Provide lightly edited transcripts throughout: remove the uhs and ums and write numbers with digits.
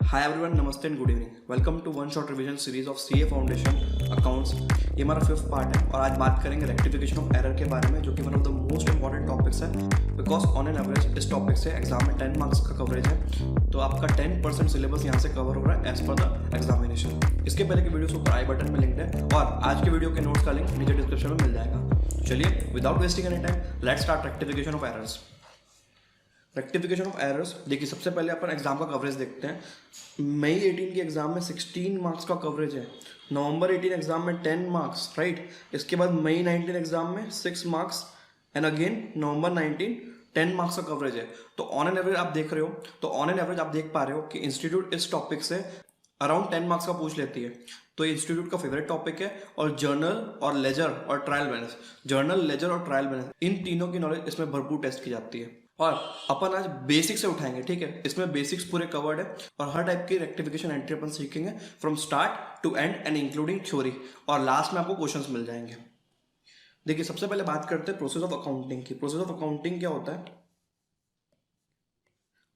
हाय everyone, नमस्ते and good evening. Welcome to one shot revision series of CA foundation accounts. ये हमारा 5th part है और आज बात करेंगे रेक्टिफिकेशन ऑफ एरर के बारे में, जो कि one of the most important topics है। बिकॉज ऑन एन एवरेज इस टॉपिक से एग्जाम में 10 मार्क्स का कवरेज है, तो आपका 10% सिलेबस यहाँ से कवर हो रहा है एज पर द एग्जामिनेशन। इसके पहले की वीडियोस ऊपर आई बटन में लिंक्ड है और आज के वीडियो के नोट्स का लिंक नीचे डिस्क्रिप्शन में मिल जाएगा। चलिए without wasting any time let's start rectification of errors. Rectification of errors, देखिए सबसे पहले अपन एग्जाम का कवरेज देखते हैं। मई 18 के एग्जाम में 16 मार्क्स का कवरेज है, नवंबर 18 एग्जाम में 10 मार्क्स, राइट। इसके बाद मई 19 एग्जाम में 6 marks and again November 19 10 marks का कवरेज है। तो ऑन एन एवरेज आप देख रहे हो, तो ऑन एन एवरेज आप देख पा रहे हो कि इंस्टीट्यूट इस टॉपिक से अराउंड 10 मार्क्स का पूछ लेती है। तो ये इंस्टीट्यूट का फेवरेट टॉपिक है। और जर्नल और लेजर और ट्रायल बैलेंस, जर्नल लेजर और ट्रायल बैलेंस, इन तीनों की नॉलेज इसमें भरपूर टेस्ट की जाती है। और अपन आज बेसिक से उठाएंगे, ठीक है। इसमें बेसिक्स पूरे कवर्ड है और हर टाइप की रेक्टिफिकेशन एंट्री अपन सीखेंगे from start to end end including theory, और लास्ट में आपको क्वेश्चंस मिल जाएंगे। देखिए सबसे पहले बात करते हैं प्रोसेस ऑफ अकाउंटिंग की। प्रोसेस ऑफ अकाउंटिंग क्या होता है?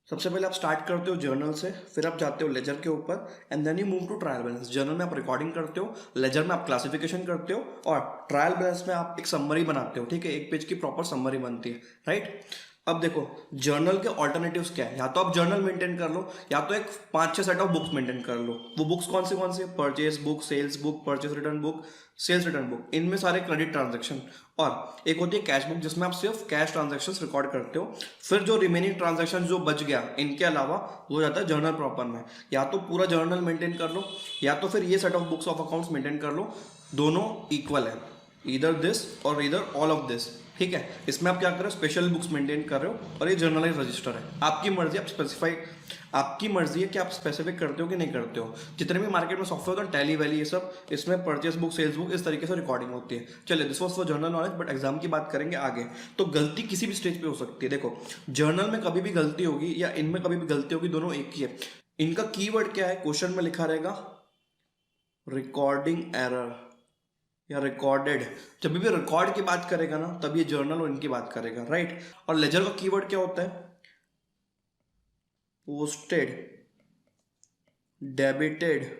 सबसे पहले आप स्टार्ट करते हो जर्नल से, फिर आप जाते हो लेजर के ऊपर and then you move to trial balance. Journal में आप रिकॉर्डिंग करते हो, लेजर में आप क्लासिफिकेशन करते हो और ट्रायल बैलेंस में आप एक समरी बनाते हो, ठीक है। एक पेज की प्रॉपर समरी बनती है, राइट। अब देखो जर्नल के ऑल्टरनेटिव्स क्या है। या तो आप जर्नल मेंटेन कर लो, या तो एक 5-6 सेट ऑफ बुक्स मेंटेन कर लो। वो बुक्स कौन से? Purchase book, sales book, purchase return book, sales return book, इनमें सारे क्रेडिट ट्रांजैक्शन। और एक होती है कैश बुक, जिसमें आप सिर्फ कैश ट्रांजैक्शंस रिकॉर्ड करते हो। फिर जो रिमेनिंग ट्रांजैक्शन जो बच गया इनके अलावा वो जाता है जर्नल प्रॉपर में। या तो पूरा जर्नल मेंटेन कर लो, या तो फिर ये set of books of accounts maintain कर लो। दोनों इक्वल है, इधर दिस और इधर ऑल ऑफ दिस, ठीक है। इसमें आप क्या कर रहे हो? स्पेशल बुक्स मेंटेन कर रहे हो और ये जर्नलाइज रजिस्टर है। आपकी मर्जी, आप स्पेसिफाई, आपकी मर्जी है कि आप स्पेसिफिक करते हो कि नहीं करते हो। जितने भी मार्केट में सॉफ्टवेयर होता है, टैली वैली, ये सब, इसमें परचेस बुक, सेल्स बुक, इस तरीके से रिकॉर्डिंग होती है। चलिए this was for general knowledge, but exam की बात करेंगे आगे। तो गलती किसी भी स्टेज पे हो सकती है। देखो जर्नल में कभी भी गलती होगी या इनमें कभी भी गलती होगी, दोनों एक ही है। इनका कीवर्ड क्या है? क्वेश्चन में लिखा रहेगा रिकॉर्डिंग एरर या रिकॉर्डेड। जब भी रिकॉर्ड की बात करेगा ना, तब ये जर्नल और इनकी बात करेगा, राइट। और लेजर का कीवर्ड क्या होता है? पोस्टेड, डेबिटेड,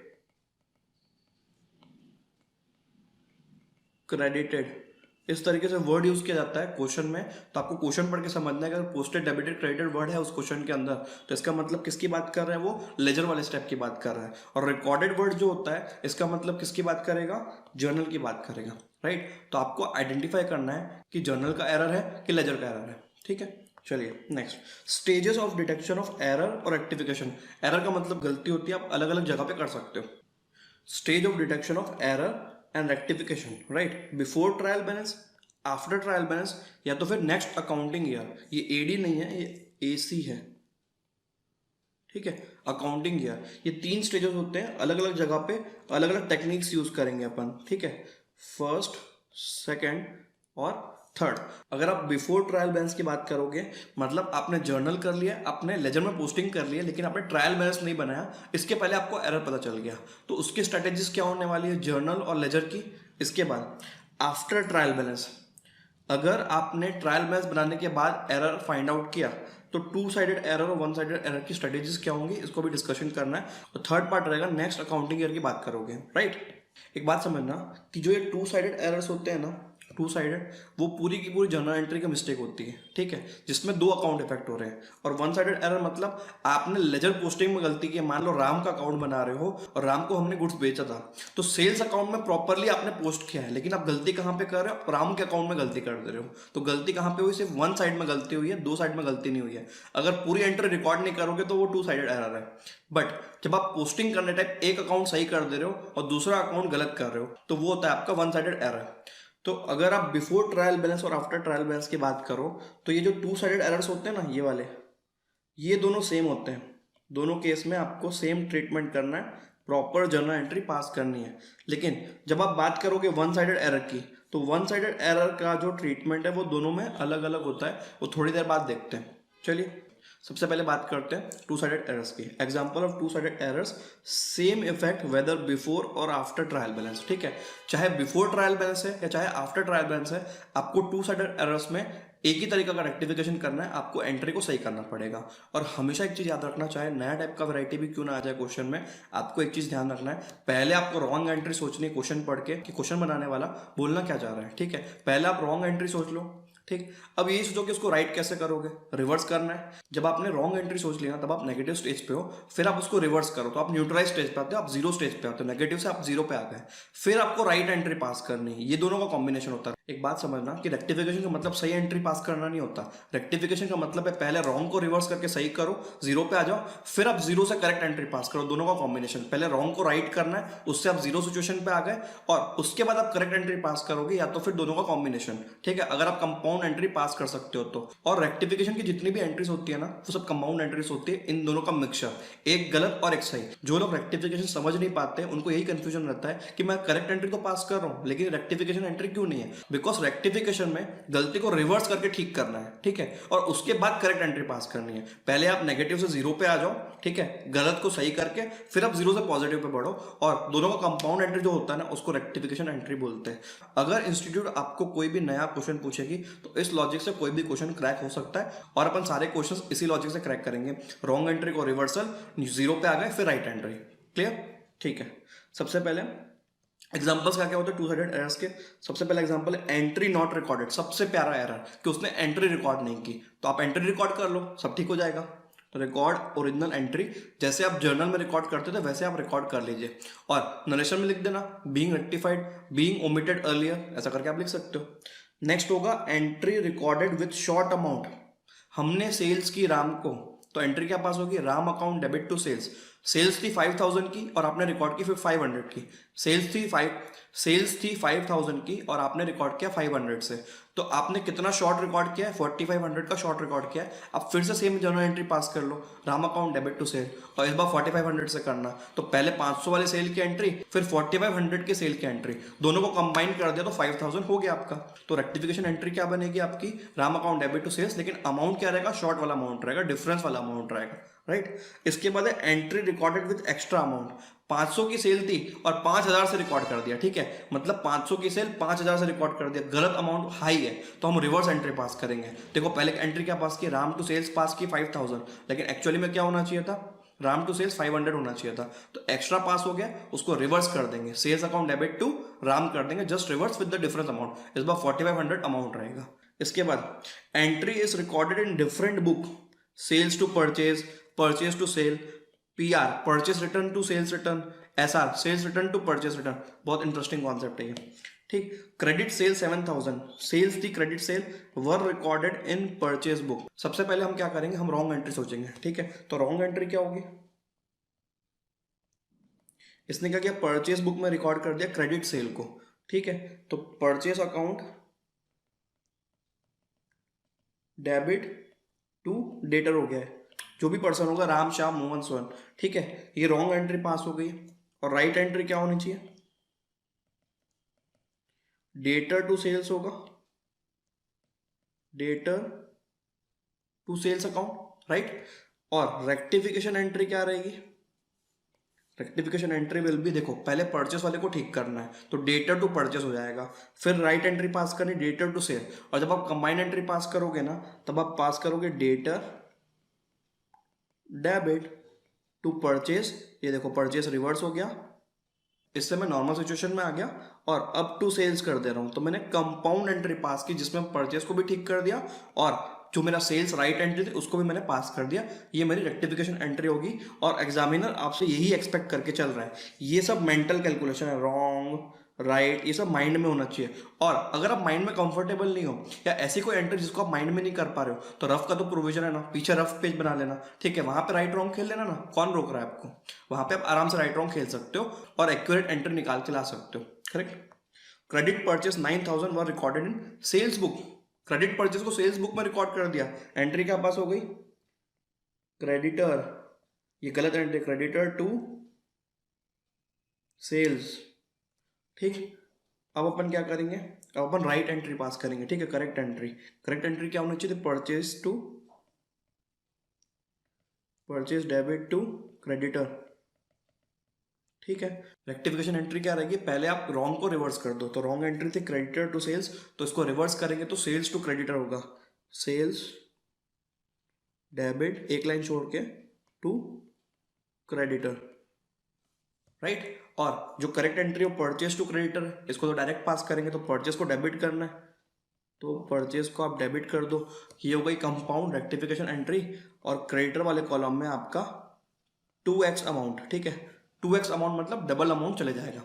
क्रेडिटेड, इस तरीके से वर्ड यूज किया जाता है क्वेश्चन में। तो आपको क्वेश्चन पढ़ के समझना है कि अगर पोस्टेड, डेबिटेड, क्रेडिटेड वर्ड है उस क्वेश्चन के अंदर, तो इसका मतलब किसकी बात कर रहा है? वो लेजर वाले स्टेप की बात कर रहा है। और रिकॉर्डेड वर्ड जो होता है, इसका मतलब किसकी बात करेगा? जर्नल की बात करेगा, राइट। तो आपको आइडेंटिफाई करना है कि जर्नल का एरर है कि लेजर का एरर है, ठीक है। चलिए next, stages of detection of error और रेक्टिफिकेशन। एरर का मतलब गलती होती है, आप अलग अलग जगह पे कर सकते हो। Stage of detection of error and rectification, right. Before trial balance, after trial balance, या तो फिर नेक्स्ट अकाउंटिंग ईयर। ये एडी नहीं है, ये एसी है, ठीक है। अकाउंटिंग ईयर, ये 3 स्टेजेस होते हैं। अलग अलग जगह पे अलग अलग टेक्निक्स यूज करेंगे अपन, ठीक है। फर्स्ट, सेकेंड और थर्ड। अगर आप बिफोर ट्रायल बैलेंस की बात करोगे, मतलब आपने जर्नल कर लिया, आपने लेजर में पोस्टिंग कर लिया, लेकिन आपने ट्रायल बैलेंस नहीं बनाया, इसके पहले आपको एरर पता चल गया, तो उसकी स्ट्रेटेजीज क्या होने वाली है जर्नल और लेजर की। इसके बाद आफ्टर ट्रायल बैलेंस, अगर आपने ट्रायल बैलेंस बनाने के बाद एरर फाइंड आउट किया, तो 2 साइडेड एरर और 1 साइडेड एरर की स्ट्रेटेजीज क्या होंगी, इसको भी डिस्कशन करना है। और थर्ड पार्ट रहेगा नेक्स्ट अकाउंटिंग ईयर की बात करोगे, राइट। एक बात समझना कि जो ये 2 साइडेड एरर्स होते हैं ना, 2 साइडेड, वो पूरी की पूरी जर्नल एंट्री की मिस्टेक होती है, ठीक है, जिसमें 2 अकाउंट इफेक्ट हो रहे हैं। और 1 साइडेड एरर मतलब आपने लेजर पोस्टिंग में गलती की। मान लो राम का अकाउंट बना रहे हो और राम को हमने गुड्स बेचा था, तो सेल्स अकाउंट में प्रॉपरली आपने पोस्ट किया है, लेकिन आप गलती कहाँ पे कर रहे हो? राम के अकाउंट में गलती कर दे रहे हो। तो गलती कहाँ पे हुई? सिर्फ 1 साइड में गलती हुई है, 2 साइड में गलती नहीं हुई है। अगर पूरी एंट्री रिकॉर्ड नहीं करोगे तो वो 2 साइडेड एरर है। बट जब आप पोस्टिंग करने टाइप एक अकाउंट सही कर दे रहे हो और दूसरा अकाउंट गलत कर रहे हो, तो वो होता है आपका 1 साइडेड एरर। तो अगर आप बिफोर ट्रायल बैलेंस और आफ्टर ट्रायल बैलेंस की बात करो, तो ये जो 2 साइडेड एरर्स होते हैं ना, ये वाले, ये दोनों सेम होते हैं। दोनों केस में आपको सेम ट्रीटमेंट करना है, प्रॉपर जर्नल एंट्री पास करनी है। लेकिन जब आप बात करोगे 1 साइडेड एरर की, तो 1 साइडेड एरर का जो ट्रीटमेंट है वो दोनों में अलग अलग होता है। वो थोड़ी देर बाद देखते हैं। चलिए सबसे पहले बात करते हैं 2 साइडेड एरर्स की। Example of 2 sided errors, same effect whether before और आफ्टर ट्रायल बैलेंस, ठीक है। चाहे बिफोर ट्रायल बैलेंस है या चाहे आफ्टर ट्रायल बैलेंस है, आपको 2 साइडेड एरर्स में एक ही तरीका का रेक्टिफिकेशन करना है, आपको एंट्री को सही करना पड़ेगा। और हमेशा एक चीज याद रखना, चाहे नया टाइप का वैरायटी भी क्यों ना आ जाए क्वेश्चन में, आपको एक चीज ध्यान रखना है, पहले आपको रॉन्ग एंट्री सोचनी है क्वेश्चन पढ़ के कि क्वेश्चन बनाने वाला बोलना क्या चाह रहा है। ठीक है, पहले आप रॉन्ग एंट्री सोच लो। ठीक, अब यही सोचो कि उसको राइट कैसे करोगे, रिवर्स करना है। जब आपने रॉन्ग एंट्री सोच लिया तब आप नेगेटिव स्टेज पे हो, फिर आप उसको रिवर्स करो तो आप न्यूट्रलाइज स्टेज पे आते हो, आप जीरो स्टेज पे आते हो, नेगेटिव से आप जीरो पे आ गए, फिर आपको राइट एंट्री पास करनी है। ये दोनों का कॉम्बिनेशन होता है। एक बात समझना कि रेक्टिफिकेशन का मतलब सही एंट्री पास करना नहीं होता। रेक्टिफिकेशन का मतलब है पहले रॉन्ग को रिवर्स करके सही करो, जीरो पे आ जाओ, फिर आप जीरो से करेक्ट एंट्री पास करो। दोनों का कॉम्बिनेशन, पहले रॉन्ग को राइट करना है, उससे आप जीरो सिचुएशन पे आ गए, और उसके बाद आप करेक्ट एंट्री पास करोगे, या तो फिर दोनों का कॉम्बिनेशन। ठीक है, अगर आप कंपाउंड एंट्री पास कर सकते हो तो। और रेक्टिफिकेशन की जितनी भी एंट्रीज होती है ना, वो सब कंपाउंड एंट्रीज होती है, इन दोनों का मिक्सचर, एक गलत और एक सही। जो लोग रेक्टिफिकेशन समझ नहीं पाते उनको यही कंफ्यूजन रहता है कि मैं करेक्ट एंट्री तो पास कर रहा हूं लेकिन रेक्टिफिकेशन एंट्री क्यों नहीं है। बिकॉज रेक्टिफिकेशन में गलती को रिवर्स करके ठीक करना है। ठीक है, और उसके बाद करेक्ट एंट्री पास करनी है। पहले आप नेगेटिव से जीरो पे आ जाओ, ठीक है, गलत को सही करके, फिर आप जीरो से पॉजिटिव पे बढ़ो, और दोनों का कंपाउंड एंट्री जो होता है ना, उसको रेक्टिफिकेशन एंट्री बोलते हैं। अगर इंस्टीट्यूट आपको कोई भी नया क्वेश्चन पूछेगी तो इस लॉजिक से कोई भी क्वेश्चन क्रैक हो सकता है, और अपन सारे क्वेश्चंस इसी लॉजिक से क्रैक करेंगे। रॉन्ग एंट्री को रिवर्सल, जीरो पे आ गए, फिर राइट एंट्री। क्लियर? ठीक है, सबसे पहले एग्जाम्पल्स क्या क्या होते हैं टू साइडेड एरर्स के। सबसे पहला एग्जाम्पल है एंट्री नॉट रिकॉर्डेड। सबसे प्यारा एरर कि उसने एंट्री रिकॉर्ड नहीं की, तो आप एंट्री रिकॉर्ड कर लो, सब ठीक हो जाएगा। तो रिकॉर्ड ओरिजिनल एंट्री, जैसे आप जर्नल में रिकॉर्ड करते थे वैसे आप रिकॉर्ड कर लीजिए, और नरेशन में लिख देना being rectified, being omitted earlier, ऐसा करके आप लिख सकते हो। नेक्स्ट होगा entry recorded with short amount. हमने सेल्स की राम को, तो एंट्री क्या पास होगी, Ram account debit to sales. Sales थी 5000 की और आपने रिकॉर्ड की फिर 500 की। सेल्स थी 5000 की और आपने रिकॉर्ड किया 500 से। तो आपने कितना शॉर्ट रिकॉर्ड किया है, 4500 का शॉर्ट रिकॉर्ड किया है। अब फिर से सेम जर्नल एंट्री पास कर लो, Ram account debit to sale, और इस बार 4500 से करना। तो पहले 500 वाले सेल की एंट्री, फिर 4500 के सेल की एंट्री, दोनों को कंबाइन कर दिया तो 5000 हो गया आपका। तो रेक्टिफिकेशन एंट्री क्या बनेगी आपकी, Ram account debit to sales, लेकिन अमाउंट क्या रहेगा, शॉर्ट वाला अमाउंट रहेगा, डिफरेंस वाला अमाउंट रहेगा। राइट, इसके बाद है entry recorded with extra amount. 500 की सेल थी और 5000 से रिकॉर्ड कर दिया। ठीक है, मतलब 500 की सेल 5000 से रिकॉर्ड कर दिया, गलत अमाउंट हाई है, तो हम रिवर्स एंट्री पास करेंगे। देखो पहले एंट्री क्या पास की, राम टू सेल्स पास की 5000, लेकिन एक्चुअली में क्या होना चाहिए था, राम टू सेल्स 500 होना चाहिए था। तो एक्स्ट्रा पास हो गया, उसको रिवर्स कर देंगे, sales account debit to Ram कर देंगे, just reverse with the difference amount. इस बार 4500 अमाउंट रहेगा। इसके बाद entry is recorded in different book, sales to purchase, purchase to sale, PR purchase return to sales return, SR sales return to purchase return. बहुत interesting concept है ये। ठीक, credit sale 7000, sales थी credit sale were recorded in purchase book. सबसे पहले हम क्या करेंगे, हम रॉन्ग एंट्री सोचेंगे। ठीक है, तो रॉन्ग एंट्री क्या होगी, इसने क्या किया, परचेज बुक में रिकॉर्ड कर दिया क्रेडिट सेल को। ठीक है, तो purchase account debit to debtor हो गया है, जो भी पर्सन होगा, राम श्याम मोहन सोहन। ठीक है, ये रॉन्ग एंट्री पास हो गई। और राइट एंट्री क्या होनी चाहिए, डेटर टू सेल्स होगा, debtor to sales account. Right, और रेक्टिफिकेशन एंट्री क्या रहेगी, रेक्टिफिकेशन एंट्री विल भी, देखो पहले परचेस वाले को ठीक करना है तो डेटर टू परचेस हो जाएगा, फिर राइट एंट्री पास करनी डेटर टू सेल, और जब आप कंबाइन एंट्री पास करोगे ना, तब आप पास करोगे डेटर डेबिट टू परचेस। ये देखो परचेस रिवर्स हो गया, इससे मैं नॉर्मल सिचुएशन में आ गया, और अब टू सेल्स कर दे रहा हूं, तो मैंने कंपाउंड एंट्री पास की जिसमें परचेस को भी ठीक कर दिया, और जो मेरा सेल्स राइट एंट्री थी उसको भी मैंने पास कर दिया। ये मेरी रेक्टिफिकेशन एंट्री होगी, और एग्जामिनर आपसे यही एक्सपेक्ट करके चल रहा है। ये सब मेंटल कैलकुलेशन है, रॉन्ग राइट ये सब माइंड में होना चाहिए। और अगर आप माइंड में कंफर्टेबल नहीं हो, या ऐसी कोई एंट्री जिसको आप माइंड में नहीं कर पा रहे हो, तो रफ का तो प्रोविजन है ना, पीछे रफ पेज बना लेना। ठीक है, वहां पे राइट रॉन्ग खेल लेना ना, कौन रोक रहा है आपको, वहां पे आप आराम से राइट रॉन्ग खेल सकते हो और एक्यूरेट एंट्री निकाल के ला सकते हो। Correct, credit purchase 9000 were recorded in sales book. Credit purchase को सेल्स बुक में रिकॉर्ड कर दिया, एंट्री क्या पास हो गई, क्रेडिटर, ये गलत एंट्री, क्रेडिटर टू सेल्स। ठीक, अब अपन क्या करेंगे, अब अपन राइट एंट्री पास करेंगे। ठीक है, करेक्ट एंट्री, करेक्ट एंट्री क्या होनी चाहिए, purchase to purchase debit to creditor. ठीक है, रेक्टिफिकेशन एंट्री क्या रहेगी, पहले आप रॉन्ग को रिवर्स कर दो, तो रॉन्ग एंट्री थी क्रेडिटर टू सेल्स, तो इसको रिवर्स करेंगे तो सेल्स टू क्रेडिटर होगा, सेल्स डेबिट एक लाइन छोड़ के टू क्रेडिटर, राइट। और जो करेक्ट एंट्री है परचेज टू क्रेडिटर है, इसको तो डायरेक्ट पास करेंगे, तो परचेज को डेबिट करना है, तो परचेज को आप डेबिट कर दो। ये हो गई कंपाउंड रेक्टिफिकेशन एंट्री, और क्रेडिटर वाले कॉलम में आपका 2x अमाउंट, ठीक है। 2x अमाउंट मतलब डबल अमाउंट चले जाएगा।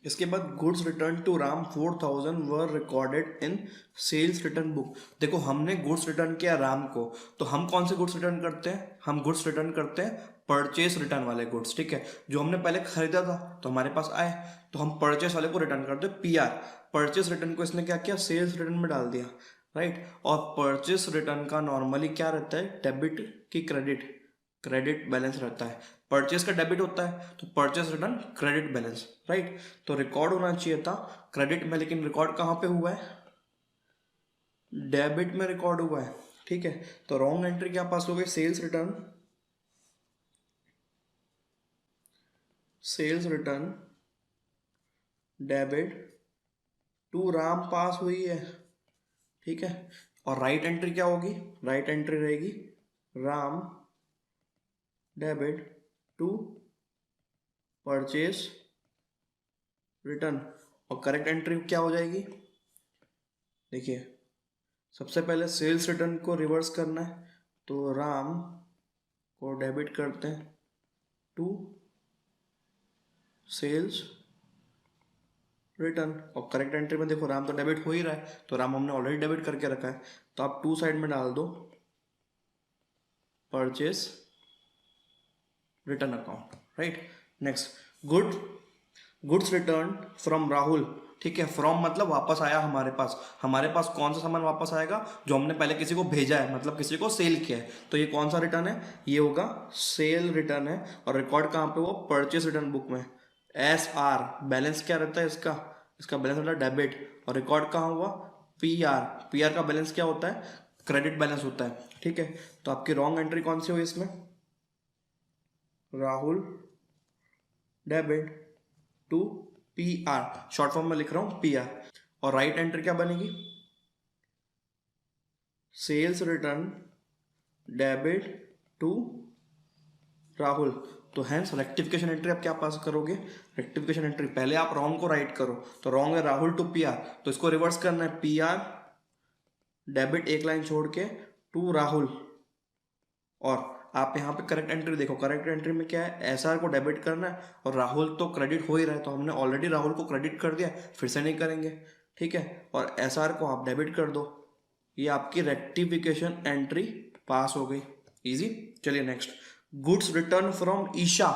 इसके बाद goods return to Ram 4000 were recorded in sales return book. देखो हमने गुड्स रिटर्न किया राम को, तो हम कौन से गुड्स रिटर्न करते हैं, हम गुड्स रिटर्न करते हैं परचेस रिटर्न वाले गुड्स, ठीक है। जो हमने पहले खरीदा था तो हमारे पास आए, तो हम परचेस वाले को रिटर्न करते हैं PR। परचेस रिटर्न को इसने क्या किया, सेल्स रिटर्न में डाल दिया, राइट। और परचेस रिटर्न का नॉर्मली क्या रहता है, डेबिट की क्रेडिट, क्रेडिट बैलेंस रहता है। परचेस का डेबिट होता है तो purchase return credit balance, right. तो रिकॉर्ड होना चाहिए था क्रेडिट में, लेकिन रिकॉर्ड कहाँ पे हुआ है, डेबिट में रिकॉर्ड हुआ है, ठीक है। तो रॉन्ग एंट्री क्या पास हो गई, sales return debit to Ram pass हुई है, ठीक है। और राइट एंट्री क्या होगी, राइट एंट्री रहेगी Ram debit to purchase return. और करेक्ट एंट्री क्या हो जाएगी, देखिए सबसे पहले सेल्स रिटर्न को रिवर्स करना है, तो राम को डेबिट करते हैं टू सेल्स रिटर्न। और करेक्ट एंट्री में देखो राम तो डेबिट हो ही रहा है, तो राम हमने ऑलरेडी डेबिट करके रखा है, तो आप टू साइड में डाल दो purchase return account, right. Next goods return from Rahul, ठीक है। फ्रॉम मतलब वापस आया हमारे पास, हमारे पास कौन सा सामान वापस आएगा, जो हमने पहले किसी को भेजा है, मतलब किसी को सेल किया है, तो ये कौन सा रिटर्न है, ये होगा सेल रिटर्न है। और रिकॉर्ड कहाँ पे, वो परचेस रिटर्न बुक में। SR बैलेंस क्या रहता है इसका, इसका बैलेंस होता है डेबिट, और रिकॉर्ड कहाँ हुआ, PR का बैलेंस क्या होता है, क्रेडिट बैलेंस होता है, ठीक है। तो आपकी रॉन्ग एंट्री कौन सी हुई इसमें, Rahul debit to PR, short form में लिख रहा हूं PR। और राइट एंट्री क्या बनेगी, sales return debit to Rahul. तो हैंस रेक्टिफिकेशन एंट्री आप क्या पास करोगे, रेक्टिफिकेशन एंट्री पहले आप रॉन्ग को राइट करो, तो रॉन्ग है राहुल टू PR, तो इसको रिवर्स करना है, PR डेबिट एक लाइन छोड़ के टू राहुल। और आप यहाँ पे करेक्ट एंट्री देखो, करेक्ट एंट्री में क्या है, SR को डेबिट करना है, और राहुल तो क्रेडिट हो ही रहा है, तो हमने ऑलरेडी राहुल को क्रेडिट कर दिया, फिर से नहीं करेंगे, ठीक है। और SR को आप डेबिट कर दो, ये आपकी रेक्टिफिकेशन एंट्री पास हो गई, इजी। चलिए next, goods return from Isha,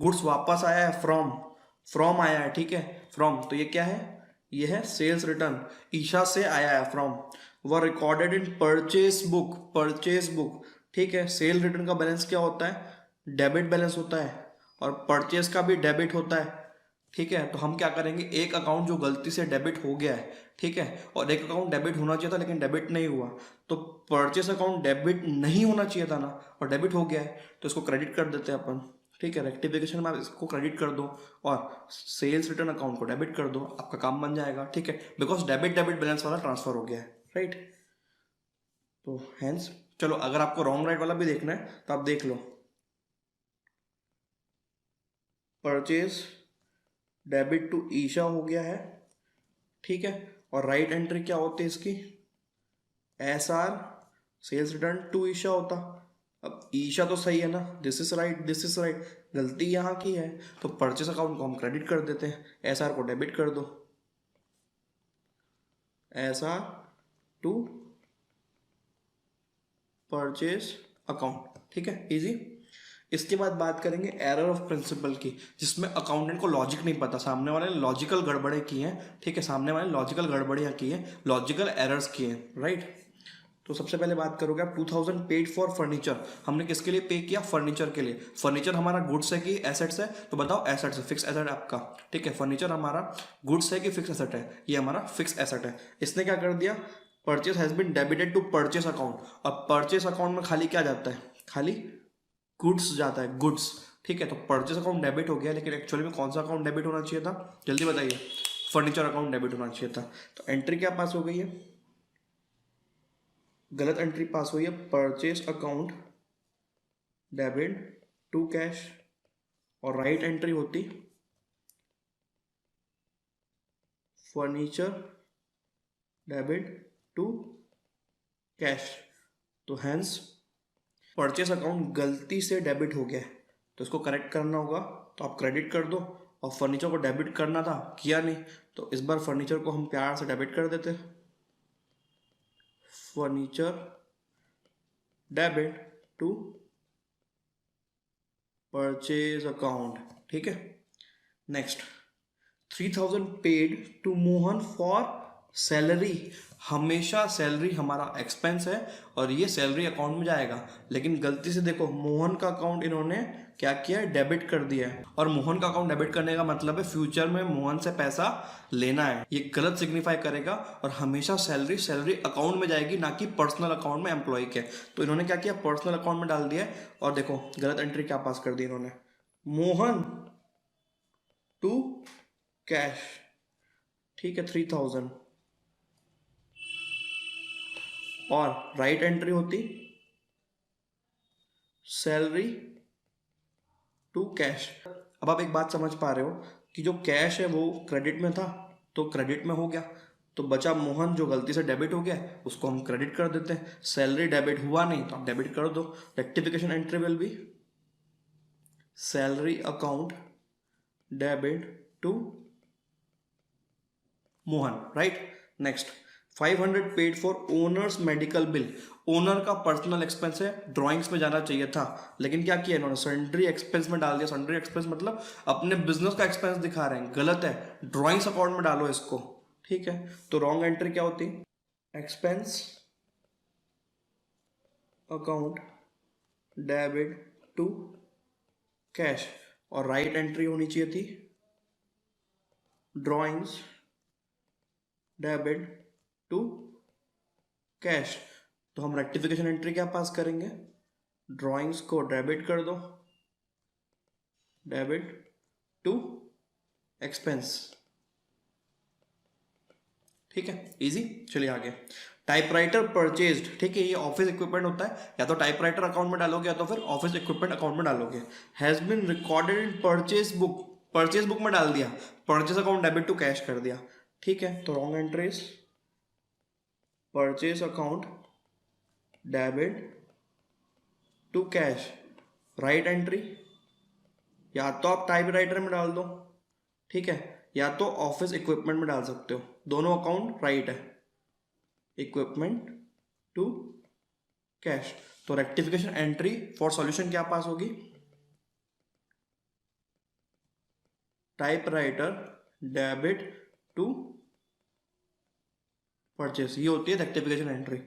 goods वापस आया है, फ्रॉम आया है, ठीक है, फ्रॉम, तो ये क्या है, ये है सेल्स रिटर्न, ईशा से आया है फ्रॉम, वह रिकॉर्डेड इन परचेस बुक, ठीक है। सेल रिटर्न का बैलेंस क्या होता है, डेबिट बैलेंस होता है, और परचेस का भी डेबिट होता है, ठीक है। तो हम क्या करेंगे, एक अकाउंट जो गलती से डेबिट हो गया है, ठीक है, और एक अकाउंट डेबिट होना चाहिए था लेकिन डेबिट नहीं हुआ, तो परचेस अकाउंट डेबिट नहीं होना चाहिए था ना, और डेबिट हो गया है, तो इसको क्रेडिट कर देते हैं अपन, ठीक है। रेक्टिफिकेशन में आप इसको क्रेडिट कर दो और सेल्स रिटर्न अकाउंट को डेबिट कर दो, आपका काम बन जाएगा, ठीक है, बिकॉज डेबिट बैलेंस वाला ट्रांसफर हो गया है, राइट। तो हैंस चलो, अगर आपको रॉन्ग राइट वाला भी देखना है तो आप देख लो, परचेज डेबिट टू ईशा हो गया है, ठीक है। और राइट एंट्री क्या होती है इसकी, SR sales return to Isha होता। अब ईशा तो सही है ना, दिस इज राइट, गलती यहाँ की है, तो परचेस अकाउंट को हम क्रेडिट कर देते हैं, SR को डेबिट कर दो, SR टू परचेस अकाउंट, ठीक है, इजी। इसके बाद बात करेंगे एरर ऑफ प्रिंसिपल की, जिसमें अकाउंटेंट को लॉजिक नहीं पता, सामने वाले ने लॉजिकल गड़बड़े की हैं, ठीक है, सामने वाले लॉजिकल गड़बड़ियाँ की हैं, लॉजिकल एरर्स किए हैं, राइट। तो सबसे पहले बात करोगे आप 2000 पेड फॉर फर्नीचर, हमने किसके लिए पे किया, फर्नीचर के लिए। फर्नीचर हमारा गुड्स है कि एसेट्स है, तो बताओ एसेट्स है, फिक्स एसेट आपका, ठीक है। फर्नीचर हमारा गुड्स है कि फिक्स एसेट है, ये हमारा फिक्स एसेट है। इसने क्या कर दिया, purchase has been debited to purchase account, और परचेस अकाउंट में खाली क्या जाता है, खाली गुड्स जाता है, गुड्स, ठीक है। तो परचेस अकाउंट डेबिट हो गया, लेकिन एक्चुअली में कौन सा अकाउंट डेबिट होना चाहिए था, जल्दी बताइए, फर्नीचर अकाउंट डेबिट होना चाहिए था। तो एंट्री क्या पास हो गई है, गलत एंट्री पास हुई है, purchase account debit to cash, और राइट एंट्री होती फर्नीचर डेबिट टू कैश। तो हैंस परचेस अकाउंट गलती से डेबिट हो गया है, तो इसको करेक्ट करना होगा, तो आप क्रेडिट कर दो। और फर्नीचर को डेबिट करना था, किया नहीं, तो इस बार फर्नीचर को हम प्यार से डेबिट कर देते, furniture debit to purchase account. ठीक है, next 3000 paid to Mohan for salary. हमेशा सैलरी हमारा एक्सपेंस है और ये सैलरी अकाउंट में जाएगा, लेकिन गलती से देखो मोहन का अकाउंट इन्होंने क्या किया है, डेबिट कर दिया है। और मोहन का अकाउंट डेबिट करने का मतलब है फ्यूचर में मोहन से पैसा लेना है, ये गलत सिग्निफाई करेगा। और हमेशा सैलरी सैलरी अकाउंट में जाएगी, ना कि पर्सनल अकाउंट में एम्प्लॉय के। तो इन्होंने क्या किया, पर्सनल अकाउंट में डाल दिया है। और देखो गलत एंट्री क्या पास कर दी इन्होंने, मोहन टू कैश। ठीक है, 3000, और राइट एंट्री होती सैलरी टू कैश। अब आप एक बात समझ पा रहे हो कि जो कैश है वो क्रेडिट में था, तो क्रेडिट में हो गया, तो बचा मोहन जो गलती से डेबिट हो गया, उसको हम क्रेडिट कर देते हैं। सैलरी डेबिट हुआ नहीं तो आप डेबिट कर दो। Rectification entry will be salary account debit to Mohan, right. Next 500 paid for owners medical bill. Owner का पर्सनल एक्सपेंस है, ड्राइंग्स में जाना चाहिए था, लेकिन क्या किया इन्होंने, सन्ड्री एक्सपेंस में डाल दिया। सन्ड्री एक्सपेंस मतलब अपने बिजनेस का एक्सपेंस दिखा रहे हैं, गलत है, ड्राइंग्स अकाउंट में डालो इसको। ठीक है, तो रॉन्ग एंट्री क्या होती, expense account debit to cash, और राइट एंट्री होनी चाहिए थी ड्राइंग्स डेबिट टू कैश। तो हम रेक्टिफिकेशन एंट्री क्या पास करेंगे, ड्राइंग्स को डेबिट कर दो, डेबिट टू एक्सपेंस। ठीक है, इजी। चलिए आगे, टाइपराइटर परचेज्ड। ठीक है, ये ऑफिस इक्विपमेंट होता है, या तो टाइपराइटर अकाउंट में डालोगे या तो फिर ऑफिस इक्विपमेंट अकाउंट में डालोगे। Has been recorded in purchase book, purchase book में डाल दिया, purchase account debit to cash कर दिया। ठीक है, तो wrong entries purchase account debit to cash, right entry या तो आप टाइपराइटर में डाल दो, ठीक है, या तो ऑफिस इक्विपमेंट में डाल सकते हो, दोनों अकाउंट राइट है, इक्विपमेंट टू कैश। तो रेक्टिफिकेशन एंट्री फॉर सॉल्यूशन क्या पास होगी, टाइपराइटर डेबिट टू परचेस, ये होती है rectification entry.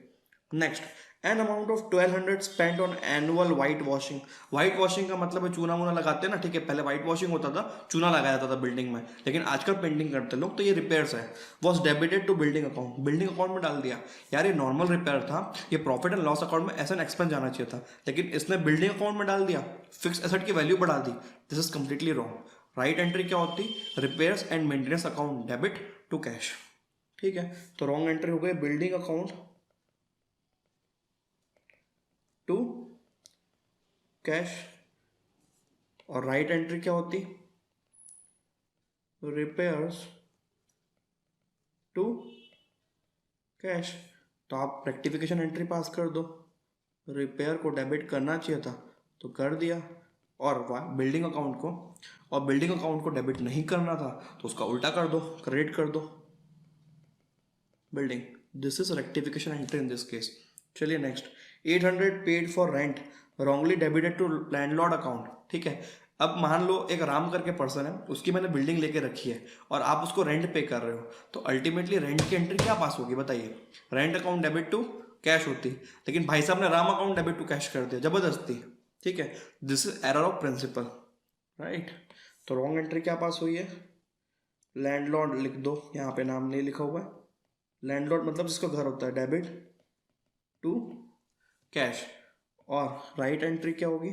Next, an amount of 1200 spent on annual white washing. White washing का मतलब है चूना वूना लगाते हैं ना, ठीक है, पहले व्हाइट वॉशिंग होता था, चूना लगाया जाता था बिल्डिंग में, लेकिन आजकल पेंटिंग करते हैं लोग, तो ये रिपेयर्स है, was debited to building account, building account में डाल दिया। यार ये नॉर्मल रिपेयर था, ये प्रॉफिट एंड लॉस अकाउंट में एस एन एक्सपेंस जाना चाहिए था, लेकिन इसने बिल्डिंग अकाउंट में डाल दिया, फिक्स एसेट की वैल्यू बढ़ा दी। This is completely wrong. Right entry क्या होती, repairs and maintenance account debit to cash. ठीक है, तो रॉन्ग एंट्री हो गई बिल्डिंग अकाउंट टू कैश, और राइट एंट्री क्या होती, रिपेयर्स टू कैश। तो आप रेक्टिफिकेशन एंट्री पास कर दो, रिपेयर को डेबिट करना चाहिए था तो कर दिया, और बिल्डिंग अकाउंट को, और बिल्डिंग अकाउंट को डेबिट नहीं करना था तो उसका उल्टा कर दो, क्रेडिट कर दो building. This is rectification entry in this case. चलिए next, 800 paid for rent wrongly debited to landlord account. ठीक है, अब मान लो एक राम करके पर्सन है, उसकी मैंने बिल्डिंग लेके रखी है और आप उसको रेंट पे कर रहे हो, तो अल्टीमेटली रेंट की एंट्री क्या पास होगी बताइए, rent account debit to cash होती, लेकिन भाई साहब ने Ram account debit to cash कर दिया जबरदस्ती। ठीक है, this is error of principle, right. तो रॉन्ग एंट्री क्या पास हुई है, लैंडलॉर्ड लिख दो, यहाँ पे नाम नहीं लिखा हुआ है, लैंडलॉर्ड मतलब जिसका घर होता है, डेबिट टू कैश। और राइट एंट्री क्या होगी,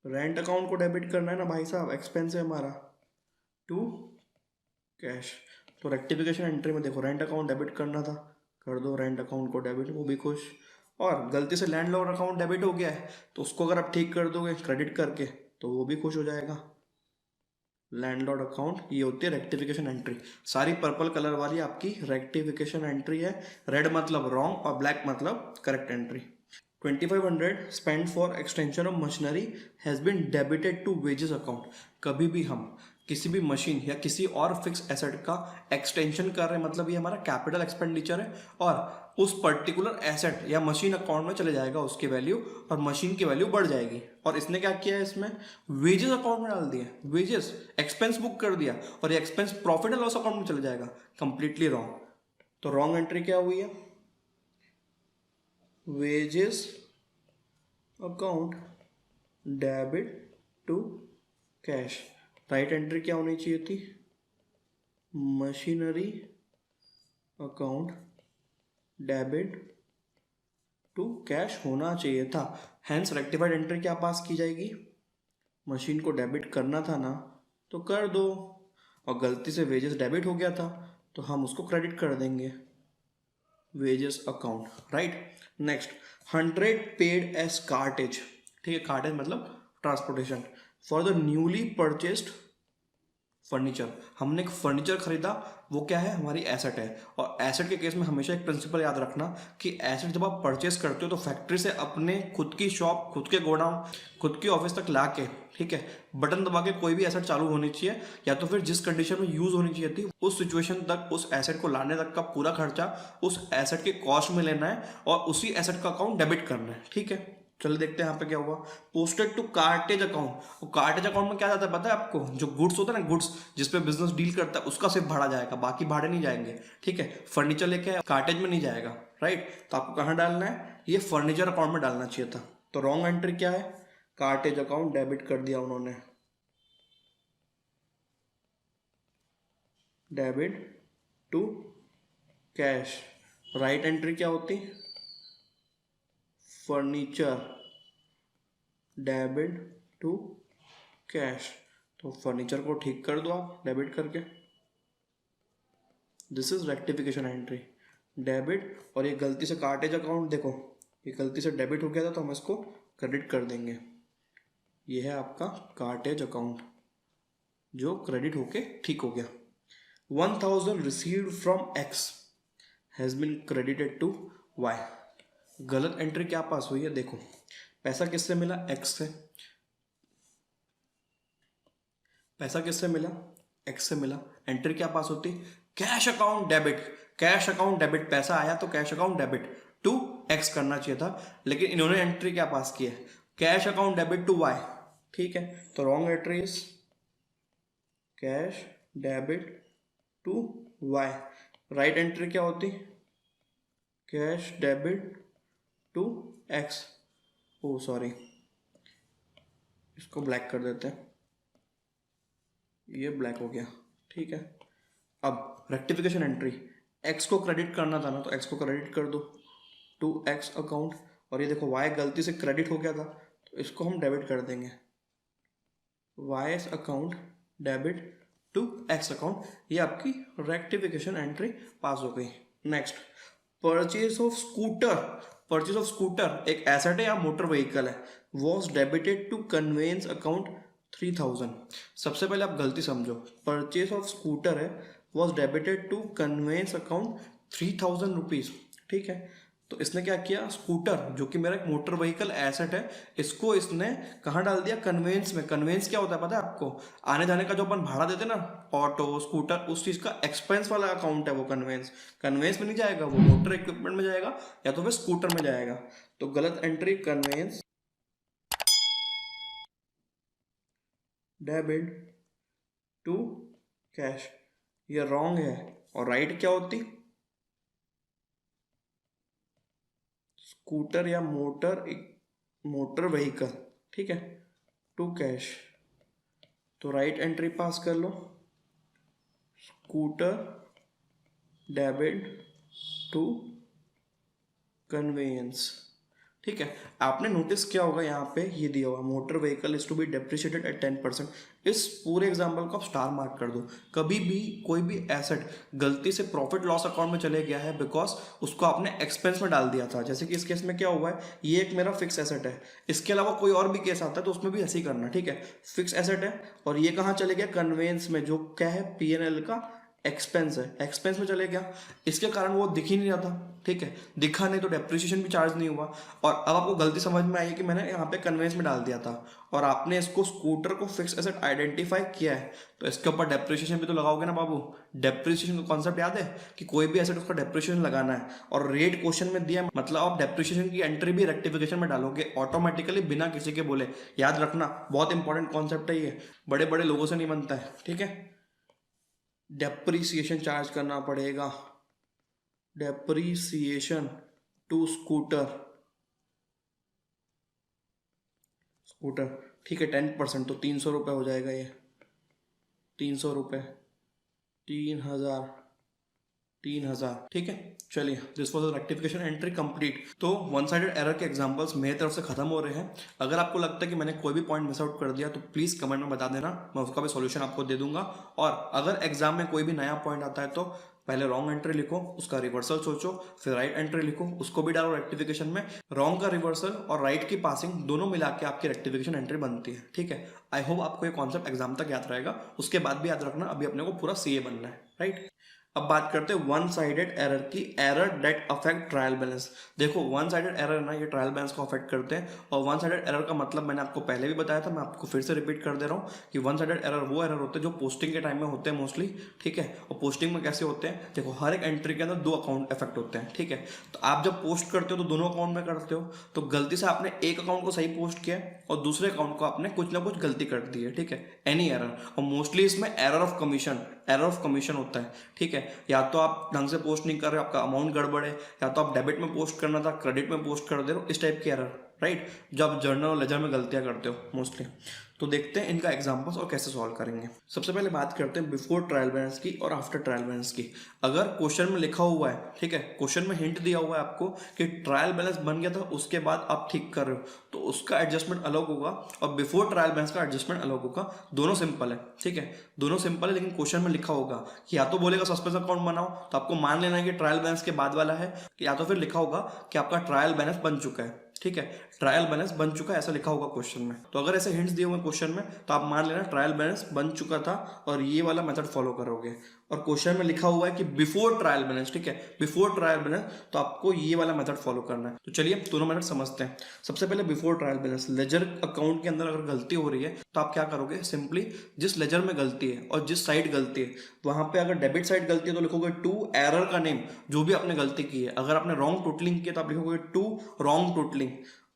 रेंट अकाउंट को डेबिट करना है ना भाई साहब, एक्सपेंस है हमारा, टू कैश। तो रेक्टिफिकेशन एंट्री में देखो रेंट अकाउंट डेबिट करना था, कर दो रेंट अकाउंट को डेबिट, वो भी खुश। और गलती से लैंडलॉर्ड अकाउंट डेबिट हो गया है तो उसको अगर आप ठीक कर दोगे क्रेडिट करके तो वो भी खुश हो जाएगा। लैंडलॉर्ड अकाउंट, ये होती है रेक्टिफिकेशन एंट्री। सारी पर्पल कलर वाली आपकी रेक्टिफिकेशन एंट्री है। रेड मतलब रॉन्ग और ब्लैक मतलब correct entry. 2500 spend for extension of machinery has been debited to wages account. कभी भी हम किसी भी मशीन या किसी और फिक्स एसेट का एक्सटेंशन कर रहे हैं, मतलब ये हमारा कैपिटल एक्सपेंडिचर है और उस पर्टिकुलर एसेट या मशीन अकाउंट में चले जाएगा उसकी वैल्यू, और मशीन की वैल्यू बढ़ जाएगी। और इसने क्या किया है, इसमें वेजेस अकाउंट में डाल दिया, वेजेस एक्सपेंस बुक कर दिया और ये expense profit and loss account में चले जाएगा। Completely wrong. तो रॉन्ग एंट्री क्या हुई है, wages account debit to cash. Right entry क्या होनी चाहिए थी, machinery account debit to cash होना चाहिए था। हैंस रेक्टिफाइड एंट्री क्या पास की जाएगी, मशीन को डेबिट करना था ना तो कर दो, और गलती से वेजेस डेबिट हो गया था तो हम उसको क्रेडिट कर देंगे, wages account. Right. Next, 100 paid as cartage. ठीक है, कार्टेज मतलब transportation for the newly purchased furniture. हमने एक फर्नीचर खरीदा, वो क्या है, हमारी एसेट है। और एसेट के केस में हमेशा एक प्रिंसिपल याद रखना कि एसेट जब आप परचेस करते हो तो फैक्ट्री से अपने खुद की शॉप, खुद के गोडाउन, खुद की ऑफिस तक ला के, ठीक है, बटन दबा के कोई भी एसेट चालू होनी चाहिए, या तो फिर जिस कंडीशन में यूज होनी चाहिए थी उस सिचुएशन तक, उस एसेट को लाने तक का पूरा खर्चा उस एसेट के कॉस्ट में लेना है और उसी एसेट का अकाउंट डेबिट करना है। ठीक है, चलिए देखते हैं यहाँ पे क्या हुआ। Posted to cartage account. Cartage account में क्या जाता है पता है आपको, जो गुड्स होता है ना, गुड्स जिसपे बिजनेस डील करता है उसका सिर्फ भाड़ा जाएगा, बाकी भाड़े नहीं जाएंगे। ठीक है, फर्नीचर लेके कार्टेज में नहीं जाएगा। राइट, तो आपको कहाँ डालना है, ये फर्नीचर अकाउंट में डालना चाहिए था। तो रॉन्ग एंट्री क्या है, कार्टेज अकाउंट डेबिट कर दिया उन्होंने, debit to cash. Right entry क्या होती, फर्नीचर डेबिट टू कैश। तो फर्नीचर को ठीक कर दो आप डेबिट करके। This is rectification entry, debit. और ये गलती से कार्टेज अकाउंट, देखो ये गलती से डेबिट हो गया था तो हम इसको क्रेडिट कर देंगे। ये है आपका कार्टेज अकाउंट जो क्रेडिट होके ठीक हो गया। 1000 received from X has been credited to Y. गलत एंट्री क्या पास हुई है, देखो पैसा किससे मिला, एक्स से। पैसा किससे मिला, एक्स से मिला। एंट्री क्या पास होती, cash account debit. Cash account debit, पैसा आया तो cash account debit to X करना चाहिए था, लेकिन इन्होंने एंट्री क्या पास की है, cash account debit to Y. ठीक है, तो wrong entry is cash debit to Y. Right entry क्या होती, cash debit to X. Oh sorry, इसको ब्लैक कर देते हैं, ये ब्लैक हो गया। ठीक है, अब रेक्टिफिकेशन एंट्री, एक्स को क्रेडिट करना था ना तो एक्स को क्रेडिट कर दो टू एक्स अकाउंट, और ये देखो वाई गलती से क्रेडिट हो गया था तो इसको हम डेबिट कर देंगे, Y account debit to X account. ये आपकी रेक्टिफिकेशन एंट्री पास हो गई। Next, purchase of scooter. Purchase of scooter एक एसेट है या मोटर व्हीकल है, was debited to conveyance account 3000। सबसे पहले आप गलती समझो, परचेज ऑफ स्कूटर है, was debited to conveyance account 3000 rupees. ठीक है, तो इसने क्या किया, स्कूटर जो कि मेरा एक मोटर व्हीकल एसेट है, इसको इसने कहाँ डाल दिया, कन्वेंस में। कन्वेंस क्या होता है पता है आपको, आने जाने का जो अपन भाड़ा देते हैं ना, ऑटो स्कूटर, उस चीज का एक्सपेंस वाला अकाउंट है वो कन्वेंस। कन्वेंस में नहीं जाएगा, वो मोटर इक्विपमेंट में जाएगा या तो फिर स्कूटर में जाएगा। तो गलत entry, conveyance debit to cash, ये रॉन्ग है। और राइट क्या होती, स्कूटर या मोटर व्हीकल। ठीक है, टू कैश। तो राइट एंट्री पास कर लो, स्कूटर डेबिट टू कन्वेंस। ठीक है। आपने नोटिस किया होगा यहाँ पे ये दिया हुआ motor vehicle is to be depreciated at 10%। इस पूरे एग्जाम्पल को आप स्टार मार्क कर दो। कभी भी कोई भी एसेट गलती से प्रॉफिट लॉस अकाउंट में चले गया है बिकॉज उसको आपने एक्सपेंस में डाल दिया था। जैसे कि इस केस में क्या हुआ है, ये एक मेरा फिक्स एसेट है, इसके अलावा कोई और भी केस आता है तो उसमें भी ऐसे ही करना। ठीक है, फिक्स एसेट है और ये कहाँ चले गया, कन्वेंस में, जो क्या है P&L का एक्सपेंस है, एक्सपेंस में चले गया। इसके कारण वो दिख ही नहीं रहा था। ठीक है, दिखा नहीं तो डेप्रिसिएशन भी चार्ज नहीं हुआ। और अब आपको गलती समझ में आई है कि मैंने यहाँ पे कन्वेंस में डाल दिया था और आपने इसको स्कूटर को फिक्स एसेट आइडेंटिफाई किया है तो इसके ऊपर डेप्रिसिएशन भी तो लगाओगे ना बाबू। डेप्रिसिएशन का कॉन्सेप्ट याद है कि कोई भी एसेट उसका डेप्रिसिएशन लगाना है और रेट क्वेश्चन में दिया, मतलब आप डेप्रिसिएशन की एंट्री भी रेक्टिफिकेशन में डालोगे ऑटोमेटिकली बिना किसी के बोले। याद रखना, बहुत इंपॉर्टेंट कॉन्सेप्ट है ये, बड़े बड़े लोगों से नहीं बनता है। ठीक है, डेप्रिसिएशन चार्ज करना पड़ेगा, डेप्रिसिएशन टू स्कूटर। ठीक है, 10%, तो 300 रुपये हो जाएगा ये, 300 रुपये, 3,000। ठीक है, चलिए, this was rectification entry complete. तो वन साइडेड एरर के एग्जांपल्स मेरी तरफ से खत्म हो रहे हैं। अगर आपको लगता है कि मैंने कोई भी पॉइंट मिस आउट कर दिया तो प्लीज़ कमेंट में बता देना, मैं उसका भी सॉल्यूशन आपको दे दूंगा। और अगर एग्जाम में कोई भी नया पॉइंट आता है तो पहले रॉन्ग एंट्री लिखो, उसका रिवर्सल सोचो, फिर राइट एंट्री लिखो, उसको भी डालो रेक्टिफिकेशन में। रॉन्ग का रिवर्सल और राइट की पासिंग दोनों मिला के आपकी रेक्टिफिकेशन एंट्री बनती है। ठीक है, आई होप आपको ये कॉन्सेप्ट एग्जाम तक याद रहेगा। उसके बाद भी याद रखना, अभी अपने को पूरा सीए बनना है। राइट, अब बात करते हैं वन साइडेड एरर की, error that affect trial balance. देखो, वन साइडेड एरर ना ये ट्रायल बैलेंस को अफेक्ट करते हैं। और वन साइडेड एरर का मतलब मैंने आपको पहले भी बताया था, मैं आपको फिर से रिपीट कर दे रहा हूँ कि वन साइडेड एरर वो एरर होते हैं जो पोस्टिंग के टाइम में होते हैं मोस्टली। ठीक है, और पोस्टिंग में कैसे होते हैं, देखो हर एक एंट्री के अंदर 2 अकाउंट इफेक्ट होते हैं। ठीक है, तो आप जब पोस्ट करते हो तो दोनों अकाउंट में करते हो, तो गलती से आपने एक अकाउंट को सही पोस्ट किया और दूसरे अकाउंट को आपने कुछ ना कुछ गलती कर दी है। ठीक है, एनी एरर, और मोस्टली इसमें एरर ऑफ कमीशन होता है। ठीक है, या तो आप ढंग से पोस्ट नहीं कर रहे हो, आपका अमाउंट गड़बड़ है, या तो आप डेबिट में पोस्ट करना था क्रेडिट में पोस्ट कर दे रहे हो, इस टाइप की एरर। राइट, जब जर्नल और लेजर में गलतियां करते हो मोस्टली। तो देखते हैं इनका एग्जांपल्स और कैसे सॉल्व करेंगे। सबसे पहले बात करते हैं बिफोर ट्रायल बैलेंस की और आफ्टर ट्रायल बैलेंस की। अगर क्वेश्चन में लिखा हुआ है, ठीक है, क्वेश्चन में हिंट दिया हुआ है आपको कि ट्रायल बैलेंस बन गया था, उसके बाद आप ठीक कर रहे हो, तो उसका एडजस्टमेंट अलग होगा और बिफोर ट्रायल बैलेंस का एडजस्टमेंट अलग होगा। दोनों सिंपल है। ठीक है, दोनों सिंपल है, लेकिन क्वेश्चन में लिखा होगा कि या तो बोलेगा सस्पेंस अकाउंट बनाओ, तो आपको मान लेना है कि ट्रायल बैलेंस के बाद वाला है, या तो फिर लिखा होगा कि आपका ट्रायल बैलेंस बन चुका है। ठीक है, ट्रायल बैलेंस बन चुका है ऐसा लिखा होगा क्वेश्चन में। तो अगर ऐसे हिंट्स दिए हुए क्वेश्चन में तो आप मान लेना ट्रायल बैलेंस बन चुका था और ये वाला मेथड फॉलो करोगे। और क्वेश्चन में लिखा हुआ है कि बिफोर ट्रायल बैलेंस, ठीक है, बिफोर ट्रायल बैलेंस, तो आपको ये वाला मेथड फॉलो करना है। तो चलिए दोनों मेथड समझते हैं। सबसे पहले before trial balance, ledger account के अंदर अगर गलती हो रही है तो आप क्या करोगे, सिंपली जिस लेजर में गलती है और जिस साइड गलती है, वहां पे अगर डेबिट साइड गलती है तो लिखोगे टू एरर का नेम, जो भी आपने गलती की है। अगर आपने रॉन्ग टोटलिंग किया तो आप लिखोगे टू रॉन्ग टोटलिंग।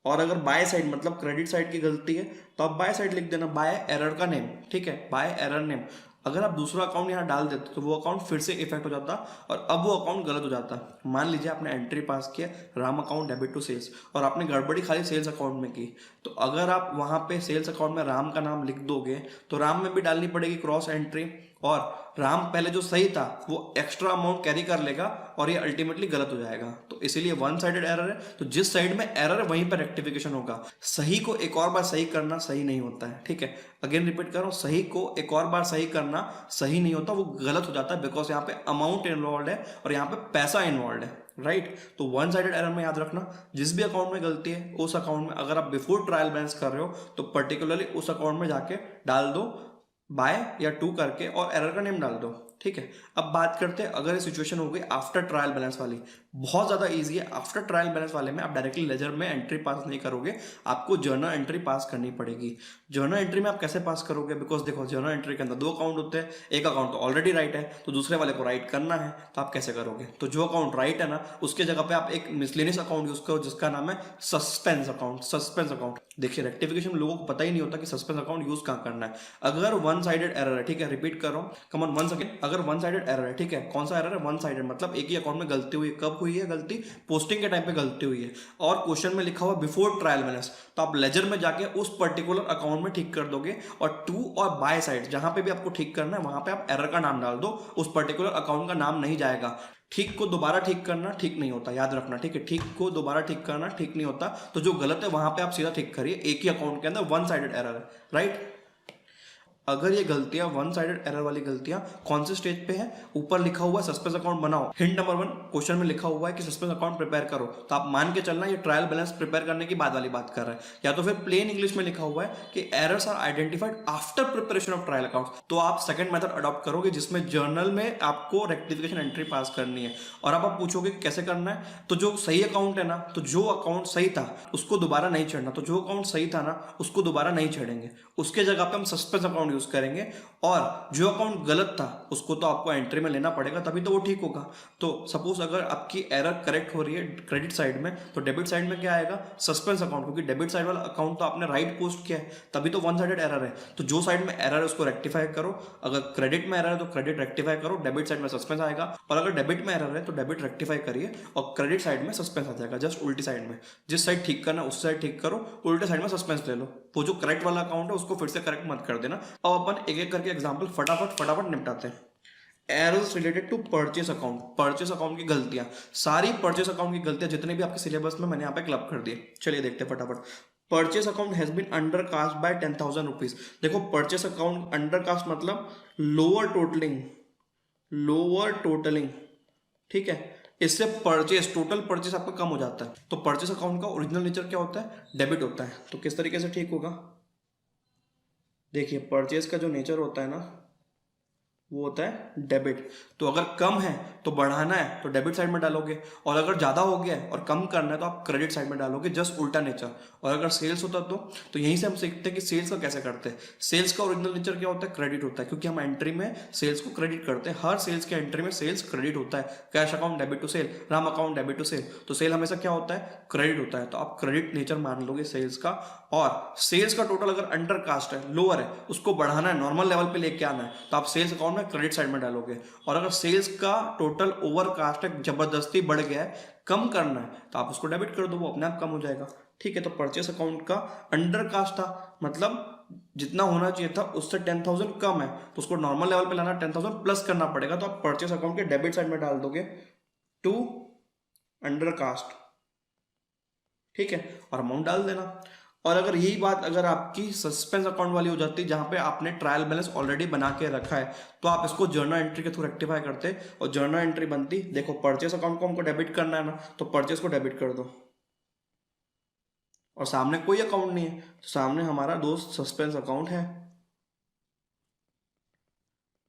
और अगर बाय साइड मतलब क्रेडिट साइड की गलती है तो आप बाय साइड लिख देना, बाय एरर का नेम। ठीक है, बाय एरर नेम। अगर आप दूसरा अकाउंट यहाँ डाल देते तो वो अकाउंट फिर से इफेक्ट हो जाता और अब वो अकाउंट गलत हो जाता। मान लीजिए आपने एंट्री पास किया Ram account debit to sales और आपने गड़बड़ी खाली सेल्स अकाउंट में की, तो अगर आप वहाँ पे सेल्स अकाउंट में राम का नाम लिख दोगे तो राम में भी डालनी पड़ेगी क्रॉस एंट्री, और राम पहले जो सही था वो एक्स्ट्रा अमाउंट कैरी कर लेगा और ये अल्टीमेटली गलत हो जाएगा। तो इसीलिए वन साइडेड एरर है, तो जिस साइड में एरर है वहीं पर रेक्टिफिकेशन होगा। सही को एक और बार सही करना सही नहीं होता है। ठीक है, अगेन रिपीट कर रहा हूं, सही को एक और बार सही करना सही नहीं होता, वो गलत हो जाता है बिकॉज यहाँ पे अमाउंट इन्वॉल्व है और यहाँ पे पैसा इन्वॉल्व है। राइट, तो वन साइडेड एरर में याद रखना, जिस भी अकाउंट में गलती है उस अकाउंट में अगर आप बिफोर ट्रायल बैलेंस कर रहे हो तो पर्टिकुलरली उस अकाउंट में जाके डाल दो बाय या टू करके और एरर का नेम डाल दो। ठीक है, अब बात करते हैं अगर ये सिचुएशन हो गई आफ्टर ट्रायल बैलेंस वाली। बहुत ज़्यादा इजी है। आफ्टर ट्रायल बैलेंस वाले में आप डायरेक्टली लेजर में एंट्री पास नहीं करोगे, आपको जर्नल एंट्री पास करनी पड़ेगी। जर्नल एंट्री में आप कैसे पास करोगे, बिकॉज देखो जर्नल एंट्री के अंदर 2 अकाउंट होते हैं, एक अकाउंट तो ऑलरेडी राइट है तो दूसरे वाले को राइट करना है, तो आप कैसे करोगे, तो जो अकाउंट राइट है ना उसके जगह पे आप एक मिसलेनियस अकाउंट यूज करो जिसका नाम है सस्पेंस अकाउंट। सस्पेंस अकाउंट, देखिए रेक्टिफिकेशन लोगों को पता ही नहीं होता कि सस्पेंस अकाउंट यूज कहाँ करना है। अगर वन साइडेड एरर है, ठीक है, रिपीट कर रहा हूँ, कम ऑन वन सेकंड, अगर वन साइडेड एरर है, ठीक है, कौन सा एरर है, वन साइडेड, मतलब एक ही अकाउंट में गलती हुई। कब हुई है गलती, पोस्टिंग के टाइम पे गलती हुई है और क्वेश्चन में लिखा हुआ बिफोर ट्रायल बैलेंस, तो आप लेजर में जाके उस पर्टिकुलर अकाउंट में ठीक कर दोगे और टू और बाय साइड जहां पे भी आपको ठीक करना है वहां पे आप एरर का नाम डाल दो, उस पर्टिकुलर अकाउंट का नाम नहीं जाएगा। ठीक को दोबारा ठीक करना ठीक नहीं होता, याद रखना, ठीक है। ठीक को दोबारा ठीक करना ठीक नहीं होता, तो जो गलत है वहां पे आप सीधा ठीक करिए। एक ही अकाउंट के अंदर वन साइडेड एरर है, राइट। अगर ये गलतियां वन साइडेड एरर वाली गलतियां कौन से स्टेज पे है, ऊपर लिखा हुआ है सस्पेंस अकाउंट बनाओ, हिंट नंबर 1 क्वेश्चन में लिखा हुआ है कि सस्पेंस अकाउंट प्रिपेयर करो, तो आप मान के चलना ये ट्रायल बैलेंस प्रिपेयर करने की बाद वाली बात कर रहा है। या तो फिर प्लेन इंग्लिश में लिखा हुआ है कि errors are identified after preparation of trial account, तो आप सेकंड मेथड अडॉप्ट करोगे जिसमें जर्नल में आपको रेक्टिफिकेशन एंट्री पास करनी है। और अब आप पूछोगे कैसे करना है, तो जो सही अकाउंट है ना, तो जो अकाउंट सही था उसको दोबारा नहीं चढ़ना, तो जो अकाउंट सही था ना उसको दोबारा नहीं चढ़ेंगे, उसके जगह पे हम सस्पेंस अकाउंट यूज करेंगे। और जो अकाउंट गलत था उसको तो आपको एंट्री में लेना पड़ेगा, तभी तो वो ठीक होगा। तो सपोज अगर आपकी एरर करेक्ट हो रही है क्रेडिट साइड में, तो डेबिट साइड में क्या आएगा, सस्पेंस अकाउंट, क्योंकि डेबिट साइड वाला अकाउंट तो आपने राइट पोस्ट किया है, तभी तो वन साइडेड एरर है। तो जो साइड में एरर है उसको रेक्टिफाई करो, अगर क्रेडिट में एरर है तो क्रेडिट रेक्टिफाई करो, डेबिट साइड में सस्पेंस आएगा। और अगर डेबिट में एरर है तो डेबिट रेक्टिफाई करिए और क्रेडिट साइड में सस्पेंस आ जाएगा, जस्ट उल्टी साइड में। जिस साइड ठीक करना उस साइड ठीक करो, उल्टे साइड में सस्पेंस ले लो। वो जो करेक्ट वाला अकाउंट है उसको फिर से करेक्ट मत कर देना। अब अपन एक एक करके एग्जांपल फटाफट निपटाते हैं। Errors related to purchase account, purchase account की गलतियां, सारी परचेस अकाउंट की गलतियां जितने भी आपके सिलेबस में मैंने यहाँ पे क्लब कर दिए। चलिए देखते हैं फटाफट। Purchase account has been undercast by 10,000 rupees. देखो परचेस अकाउंट अंडर कास्ट मतलब लोअर टोटलिंग, ठीक है। इससे परचेस, टोटल परचेस आपका कम हो जाता है। तो परचेस अकाउंट का ओरिजिनल नेचर क्या होता है, डेबिट होता है। तो किस तरीके से ठीक होगा, देखिए परचेस का जो नेचर होता है ना वो होता है डेबिट। तो अगर कम है तो बढ़ाना है तो डेबिट साइड में डालोगे, और अगर ज़्यादा हो गया है और कम करना है तो आप क्रेडिट साइड में डालोगे, जस्ट उल्टा नेचर। और अगर सेल्स होता तो यहीं से हम सीखते हैं कि सेल्स का कैसे करते हैं। सेल्स का ओरिजिनल नेचर क्या होता है, क्रेडिट होता है, क्योंकि हम एंट्री में सेल्स को क्रेडिट करते हैं। हर सेल्स के एंट्री में सेल्स क्रेडिट होता है। Cash account debit to sale, Ram account debit to sale, तो सेल हमेशा क्या होता है, क्रेडिट होता है। तो आप क्रेडिट नेचर मान लोगे सेल्स का। और सेल्स का टोटल अगर अंडर कास्ट है, लोअर है, उसको बढ़ाना है, नॉर्मल लेवल पे लेके आना है, तो आप सेल्स अकाउंट में क्रेडिट साइड में डालोगे। और अगर सेल्स का टोटल ओवर कास्ट है, जबरदस्ती बढ़ गया है, कम करना है, तो आप उसको डेबिट कर दो, वो अपने आप कम हो जाएगा, ठीक है। तो परचेस अकाउंट का अंडर कास्ट था, मतलब जितना होना चाहिए था उससे 10,000 कम है, तो उसको नॉर्मल लेवल पे लाना, 10,000 प्लस करना पड़ेगा। तो आप परचेस अकाउंट के डेबिट साइड में डाल दोगे टू अंडर कास्ट, ठीक है, और अमाउंट डाल देना। और अगर यही बात अगर आपकी सस्पेंस अकाउंट वाली हो जाती, जहां पे आपने ट्रायल बैलेंस ऑलरेडी बना के रखा है, तो आप इसको जर्नल एंट्री के थ्रू रेक्टिफाई करते, और जर्नल एंट्री बनती, देखो परचेस अकाउंट को हमको डेबिट करना है ना, तो परचेस को डेबिट कर दो, और सामने कोई अकाउंट नहीं है, तो सामने हमारा दोस्त सस्पेंस अकाउंट है।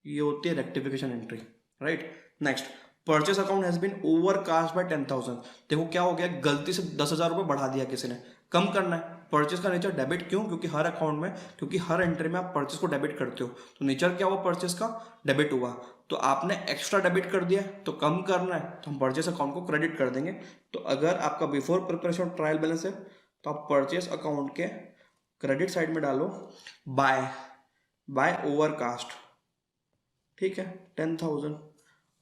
ये होती है rectification entry, right. Next, purchase account has been overcast by 10,000। देखो क्या हो गया, गलती से 10,000 रुपये बढ़ा दिया किसी ने, कम करना है। परचेस का नेचर डेबिट, क्यों, क्योंकि हर अकाउंट में, क्योंकि हर एंट्री में आप परचेस को डेबिट करते हो, तो नेचर क्या हुआ, परचेस का डेबिट हुआ। तो आपने एक्स्ट्रा डेबिट कर दिया, तो कम करना है, तो हम परचेस अकाउंट को क्रेडिट कर देंगे। तो अगर आपका बिफोर प्रिपरेशन ट्रायल बैलेंस है, तो आप परचेस अकाउंट के क्रेडिट साइड में डालो बाय ओवरकास्ट, ठीक है, 10,000।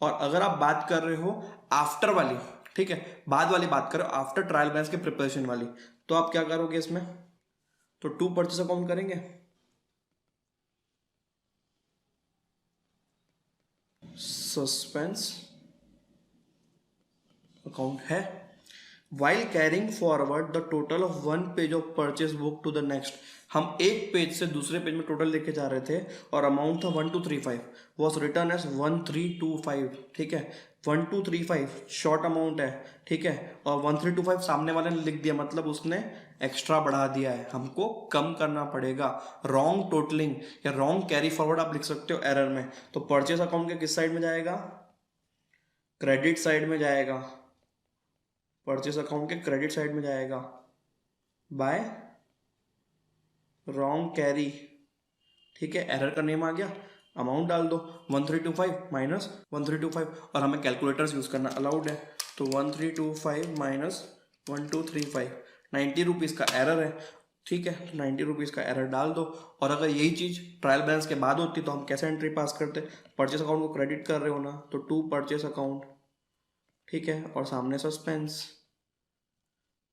और अगर आप बात कर रहे हो आफ्टर वाली, ठीक है, बाद वाली बात करो, आफ्टर ट्रायल बैलेंस के प्रिपरेशन वाली, तो आप क्या करोगे इसमें, तो टू परचेस अकाउंट करेंगे, सस्पेंस अकाउंट है, while carrying forward the total of one page of purchase book to the next. हम एक पेज से दूसरे पेज में टोटल लेके जा रहे थे, और अमाउंट था 1235, वॉज रिटर्न एज 1325, ठीक है। 1235 शॉर्ट अमाउंट है, ठीक है, और 1325 सामने वाले ने लिख दिया, मतलब उसने एक्स्ट्रा बढ़ा दिया है, हमको कम करना पड़ेगा। रॉन्ग टोटलिंग या रॉन्ग कैरी फॉरवर्ड आप लिख सकते हो एरर में। तो परचेस अकाउंट के किस साइड में जाएगा, क्रेडिट साइड में जाएगा, परचेस अकाउंट के क्रेडिट साइड में जाएगा बाय रॉन्ग कैरी, ठीक है। एरर का नेम आ गया, अमाउंट डाल दो 1325 माइनस 1325, और हमें कैलकुलेटर्स यूज करना अलाउड है। तो 1325 माइनस 1235, 90 रुपीज़ का एरर है, ठीक है, तो 90 रुपीज़ का एरर डाल दो। और अगर यही चीज़ ट्रायल बैलेंस के बाद होती तो हम कैसे एंट्री पास करते, परचेस अकाउंट को क्रेडिट कर रहे हो ना, तो टू परचेस अकाउंट, ठीक है, और सामने सस्पेंस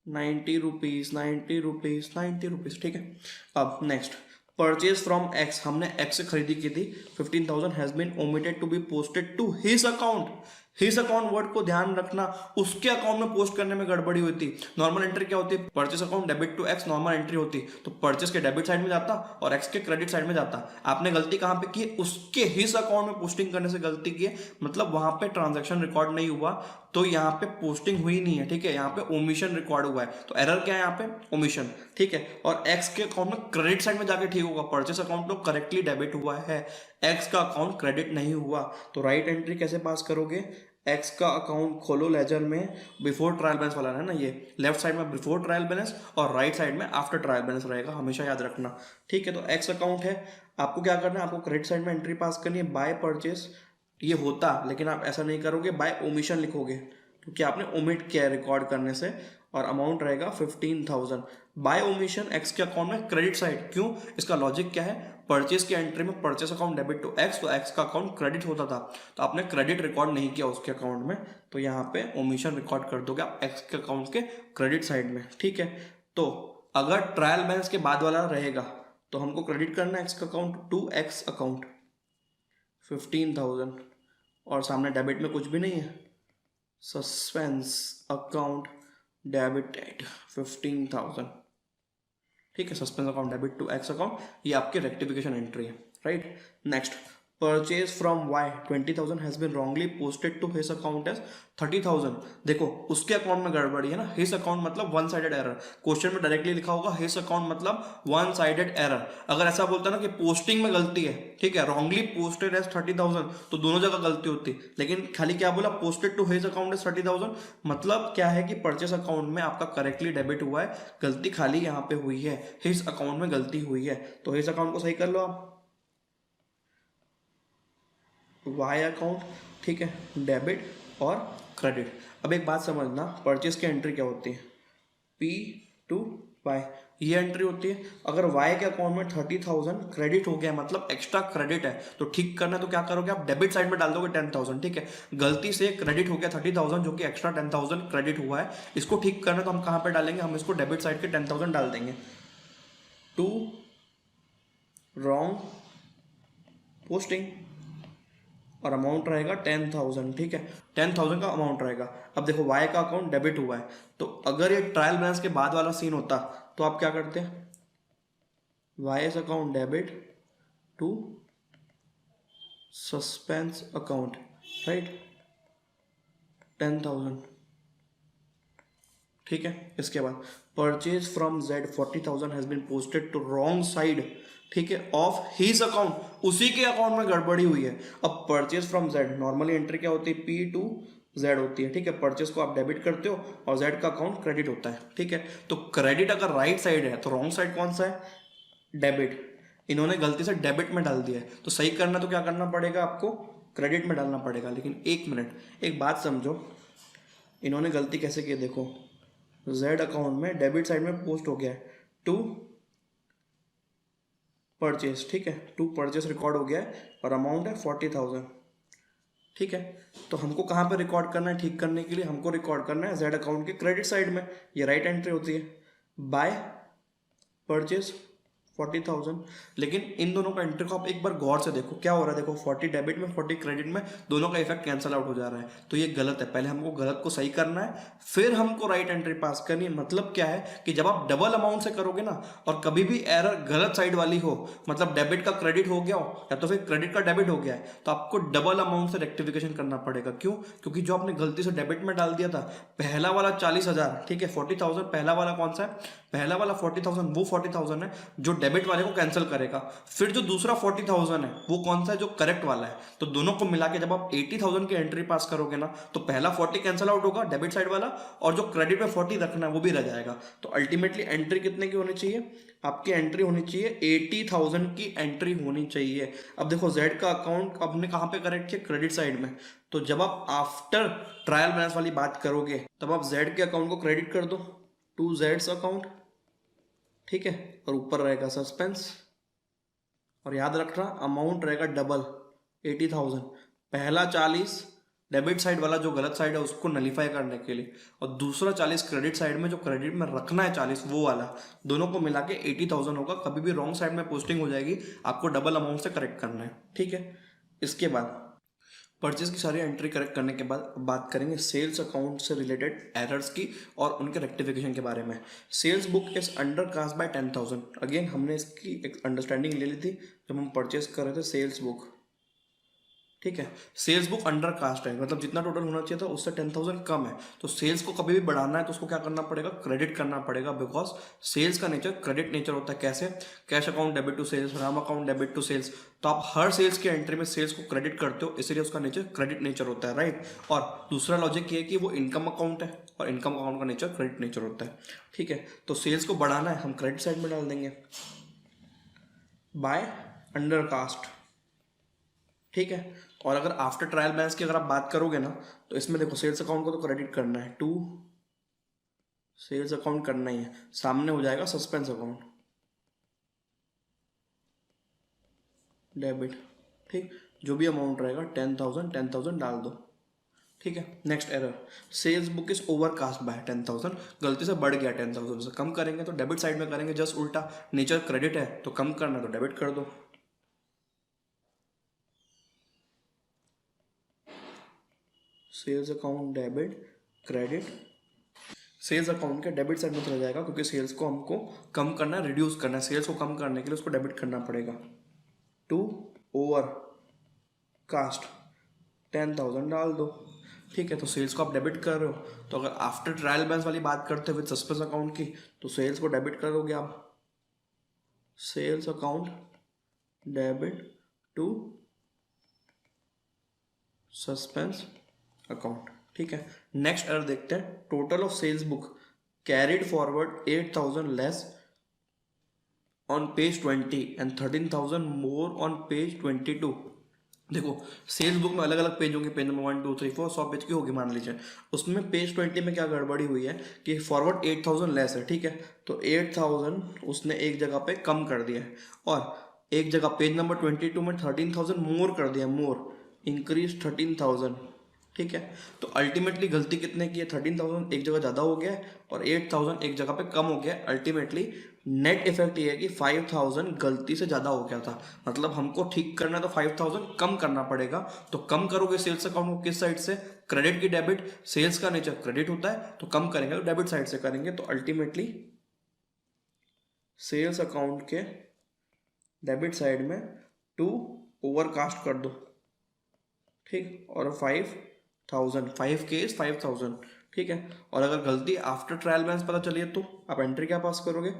90 रुपीज़ 90 रुपीज़ 90 रुपीज़, ठीक है। अब नेक्स्ट, परचेज फ्रॉम एक्स, हमने एक्स से खरीदी की थी, 15,000 has been omitted to B posted to his account. His account word को ध्यान रखना, उसके अकाउंट में पोस्ट करने में गड़बड़ी होती। नॉर्मल एंट्री क्या होती है, purchase account debit to X normal entry होती, तो परचेस के डेबिट साइड में जाता और एक्स के क्रेडिट साइड में जाता। आपने गलती कहां पे की, उसके हिस अकाउंट में पोस्टिंग करने से गलती की है, मतलब वहां पे ट्रांजेक्शन रिकॉर्ड नहीं हुआ, तो यहाँ पे पोस्टिंग हुई नहीं है, ठीक है, यहाँ पे ओमिशन रिकॉर्ड हुआ है, तो एरर क्या है यहाँ पे, ओमिशन, ठीक है। और एक्स के अकाउंट में क्रेडिट साइड में जाके ठीक होगा, परचेस अकाउंट तो करेक्टली डेबिट हुआ है, एक्स का अकाउंट क्रेडिट नहीं हुआ, तो राइट एंट्री कैसे पास करोगे, एक्स का अकाउंट खोलो लेजर में, बिफोर ट्रायल बैलेंस वाला है ना, ये लेफ्ट साइड में बिफोर ट्रायल बैलेंस और राइट साइड में आफ्टर ट्रायल बैलेंस रहेगा, हमेशा याद रखना, ठीक है। तो एक्स अकाउंट है, आपको क्या करना है, आपको क्रेडिट साइड में एंट्री पास करनी है बाय परचेस, ये होता लेकिन आप ऐसा नहीं करोगे, बाय ओमिशन लिखोगे क्योंकि आपने ओमिट किया है रिकॉर्ड करने से, और अमाउंट रहेगा 15,000 बाय ओमिशन एक्स के अकाउंट में क्रेडिट साइड। क्यों, इसका लॉजिक क्या है, परचेस की एंट्री में purchase account debit to X, तो एक्स का अकाउंट क्रेडिट होता था, तो आपने क्रेडिट रिकॉर्ड नहीं किया उसके अकाउंट में, तो यहाँ पे ओमिशन रिकॉर्ड कर दोगे आप एक्स के अकाउंट के क्रेडिट साइड में, ठीक है। तो अगर ट्रायल बैलेंस के बाद वाला रहेगा तो हमको क्रेडिट करना है एक्स का अकाउंट टू एक्स अकाउंट 15,000, और सामने डेबिट में कुछ भी नहीं है, सस्पेंस अकाउंट डेबिटेड 15,000, ठीक है, suspense account debit to X account, ये आपकी रेक्टिफिकेशन एंट्री है, right. Next, purchase from Y 20,000 has been wrongly posted to his account as 30,000। देखो उसके अकाउंट में गड़बड़ी है ना, हिस अकाउंट मतलब वन साइडेड एरर, क्वेश्चन में डायरेक्टली लिखा होगा हिस अकाउंट मतलब वन साइडेड एरर। अगर ऐसा बोलता ना कि पोस्टिंग में गलती है, ठीक है, रॉन्गली पोस्टेड एज 30,000, तो दोनों जगह गलती होती, लेकिन खाली क्या बोला, posted to his account as 30,000, मतलब क्या है कि परचेस अकाउंट में आपका करेक्टली डेबिट हुआ है, गलती खाली यहाँ पे हुई है, हिस अकाउंट में गलती हुई है, तो हिस अकाउंट को सही कर लो आप, वाई अकाउंट, ठीक है, डेबिट और क्रेडिट। अब एक बात समझना, परचेस की एंट्री क्या होती है, पी टू वाई, ये एंट्री होती है। अगर वाई के अकाउंट में 30,000 क्रेडिट हो गया, मतलब एक्स्ट्रा क्रेडिट है, तो ठीक करना है तो क्या करोगे आप, डेबिट साइड में डाल दोगे 10,000, ठीक है। गलती से क्रेडिट हो गया 30,000 जो कि एक्स्ट्रा 10,000 क्रेडिट हुआ है, इसको ठीक करना है तो हम कहाँ पे डालेंगे, हम इसको डेबिट साइड के 10,000 डाल देंगे, टू रॉन्ग पोस्टिंग, और अमाउंट रहेगा 10,000, ठीक है, 10,000 का अमाउंट रहेगा। अब देखो वाई का अकाउंट डेबिट हुआ है, तो अगर ये ट्रायल बैलेंस के बाद वाला सीन होता तो आप क्या करते हैं, Y account debit to suspense account, right, 10,000, ठीक है। इसके बाद purchase from Z 40,000 has been posted to wrong side, ठीक है, ऑफ हिज अकाउंट, उसी के अकाउंट में गड़बड़ी हुई है। अब purchase from Z, normally entry क्या होती है, पी टू जेड होती है, ठीक है, परचेज को आप डेबिट करते हो और जेड का अकाउंट क्रेडिट होता है, ठीक है। तो क्रेडिट अगर राइट साइड है तो रॉन्ग साइड कौन सा है, डेबिट, इन्होंने गलती से डेबिट में डाल दिया है, तो सही करना तो क्या करना पड़ेगा आपको, क्रेडिट में डालना पड़ेगा। लेकिन एक मिनट, एक बात समझो, इन्होंने गलती कैसे की, देखो जेड अकाउंट में डेबिट साइड में पोस्ट हो गया है टू परचेस, ठीक है, टू परचेस रिकॉर्ड हो गया है और अमाउंट है 40,000, ठीक है। तो हमको कहाँ पे रिकॉर्ड करना है, ठीक करने के लिए हमको रिकॉर्ड करना है जेड अकाउंट के क्रेडिट साइड में, ये राइट एंट्री होती है, बाय परचेस 40,000। लेकिन इन दोनों का एंट्री को आप एक बार गौर से देखो, क्या हो रहा है, देखो 40 डेबिट में 40 क्रेडिट में, दोनों का इफेक्ट कैंसिल आउट हो जा रहा है, तो ये गलत है। पहले हमको गलत को सही करना है, फिर हमको राइट एंट्री पास करनी है। मतलब क्या है कि जब आप डबल अमाउंट से करोगे ना, और कभी भी एरर गलत साइड वाली हो, मतलब डेबिट का क्रेडिट हो गया हो या तो फिर क्रेडिट का डेबिट हो गया है, तो आपको डबल अमाउंट से रेक्टिफिकेशन करना पड़ेगा। क्यों, क्योंकि जो आपने गलती से डेबिट में डाल दिया था, पहला वाला 40,000, ठीक है, 40,000 पहला वाला कौन सा है, पहला वाला 40,000 वो 40,000 है जो डेबिट वाले को कैंसिल करेगा। फिर जो दूसरा 40,000 है वो कौन सा है, जो करेक्ट वाला है। तो दोनों को मिला के जब आप 80,000 की एंट्री पास करोगे ना, तो पहला 40 कैंसिल आउट होगा डेबिट साइड वाला, और जो क्रेडिट में 40 रखना है वो भी रह जाएगा। तो अल्टीमेटली एंट्री कितने की होनी चाहिए, आपकी एंट्री होनी चाहिए 80,000 की एंट्री होनी चाहिए। अब देखो जेड का अकाउंट आपने कहाँ पे करेक्ट किया, क्रेडिट साइड में। तो जब आप आफ्टर ट्रायल बैलेंस वाली बात करोगे, तब आप जेड के अकाउंट को क्रेडिट कर दो टू जेड्स अकाउंट, ठीक है, और ऊपर रहेगा सस्पेंस, और याद रखना अमाउंट रहेगा डबल 80,000, पहला 40 डेबिट साइड वाला जो गलत साइड है उसको नलीफाई करने के लिए, और दूसरा 40 क्रेडिट साइड में जो क्रेडिट में रखना है 40 वो वाला, दोनों को मिला के 80,000 होगा। कभी भी रॉन्ग साइड में पोस्टिंग हो जाएगी, आपको डबल अमाउंट से करेक्ट करना है, ठीक है। इसके बाद परचेज की सारी एंट्री करेक्ट करने के बाद बात करेंगे सेल्स अकाउंट से रिलेटेड एरर्स की और उनके रेक्टिफिकेशन के बारे में। Sales book is undercast by 10,000। Again हमने इसकी एक अंडरस्टैंडिंग ले ली थी जब हम परचेज कर रहे थे सेल्स बुक, ठीक है। सेल्स बुक अंडर कास्ट है, मतलब जितना टोटल होना चाहिए था उससे 10,000 कम है, तो सेल्स को कभी भी बढ़ाना है तो उसको क्या करना पड़ेगा, क्रेडिट करना पड़ेगा, बिकॉज सेल्स का नेचर क्रेडिट नेचर होता है। कैसे? Cash account debit to sales, Ram account debit to sales, तो आप हर सेल्स की एंट्री में सेल्स को क्रेडिट करते हो, इसलिए उसका नेचर क्रेडिट नेचर होता है, राइट। और दूसरा लॉजिक ये है कि वो इनकम अकाउंट है और इनकम अकाउंट का नेचर क्रेडिट नेचर होता है, ठीक है। तो सेल्स को बढ़ाना है, हम क्रेडिट साइड में डाल देंगे बाय अंडर कास्ट, ठीक है। और अगर आफ्टर ट्रायल बैलेंस की अगर आप बात करोगे ना, तो इसमें देखो सेल्स अकाउंट को तो क्रेडिट करना है, टू सेल्स अकाउंट करना ही है, सामने हो जाएगा सस्पेंस अकाउंट डेबिट, ठीक। जो भी अमाउंट रहेगा 10,000 डाल दो, ठीक है। Next error, sales book is overcast by 10,000, गलती से बढ़ गया 10,000 से, कम करेंगे तो डेबिट साइड में करेंगे, जस्ट उल्टा, नेचर क्रेडिट है तो कम करना तो डेबिट कर दो। Sales account debit credit, sales account के डेबिट साइड में चला जाएगा क्योंकि सेल्स को हमको कम करना है, रिड्यूस करना है, सेल्स को कम करने के लिए उसको डेबिट करना पड़ेगा। टू ओवर कास्ट 10,000 डाल दो, ठीक है। तो सेल्स को आप डेबिट कर रहे हो, तो अगर आफ्टर ट्रायल बैलेंस वाली बात करते हैं विद सस्पेंस अकाउंट की, तो सेल्स को डेबिट करोगे आप, sales account debit to suspense account, ठीक है। नेक्स्ट एरर देखते हैं, total of sales book carried forward 8,000 less on page 20 and 13,000 more on page 22। देखो सेल्स बुक में अलग अलग पेज होंगे, पेज नंबर 1 2 3 4 100 पेज की होगी मान लीजिए, उसमें पेज 20 में क्या गड़बड़ी हुई है कि फॉरवर्ड 8,000 लेस है, ठीक है। तो 8,000 उसने एक जगह पे कम कर दिया है, और एक जगह पेज नंबर 22 में 13,000 मोर कर दिया, मोर इंक्रीज 13,000, ठीक है। तो अल्टीमेटली गलती कितने की है, 13,000 एक जगह ज़्यादा हो गया है और 8,000 एक जगह पे कम हो गया है। अल्टीमेटली नेट इफेक्ट ये है कि 5,000 गलती से ज़्यादा हो गया था, मतलब हमको ठीक करना है तो 5,000 कम करना पड़ेगा। तो कम करोगे सेल्स अकाउंट को किस साइड से, क्रेडिट की डेबिट, सेल्स का नेचर क्रेडिट होता है तो कम करेंगे तो डेबिट साइड से करेंगे, तो अल्टीमेटली सेल्स अकाउंट के डेबिट साइड में 2 ओवरकास्ट कर दो, ठीक, और 5,000 इज 5,000, ठीक है। और अगर गलती आफ्टर ट्रायल बैलेंस पता चलिए तो आप एंट्री क्या पास करोगे,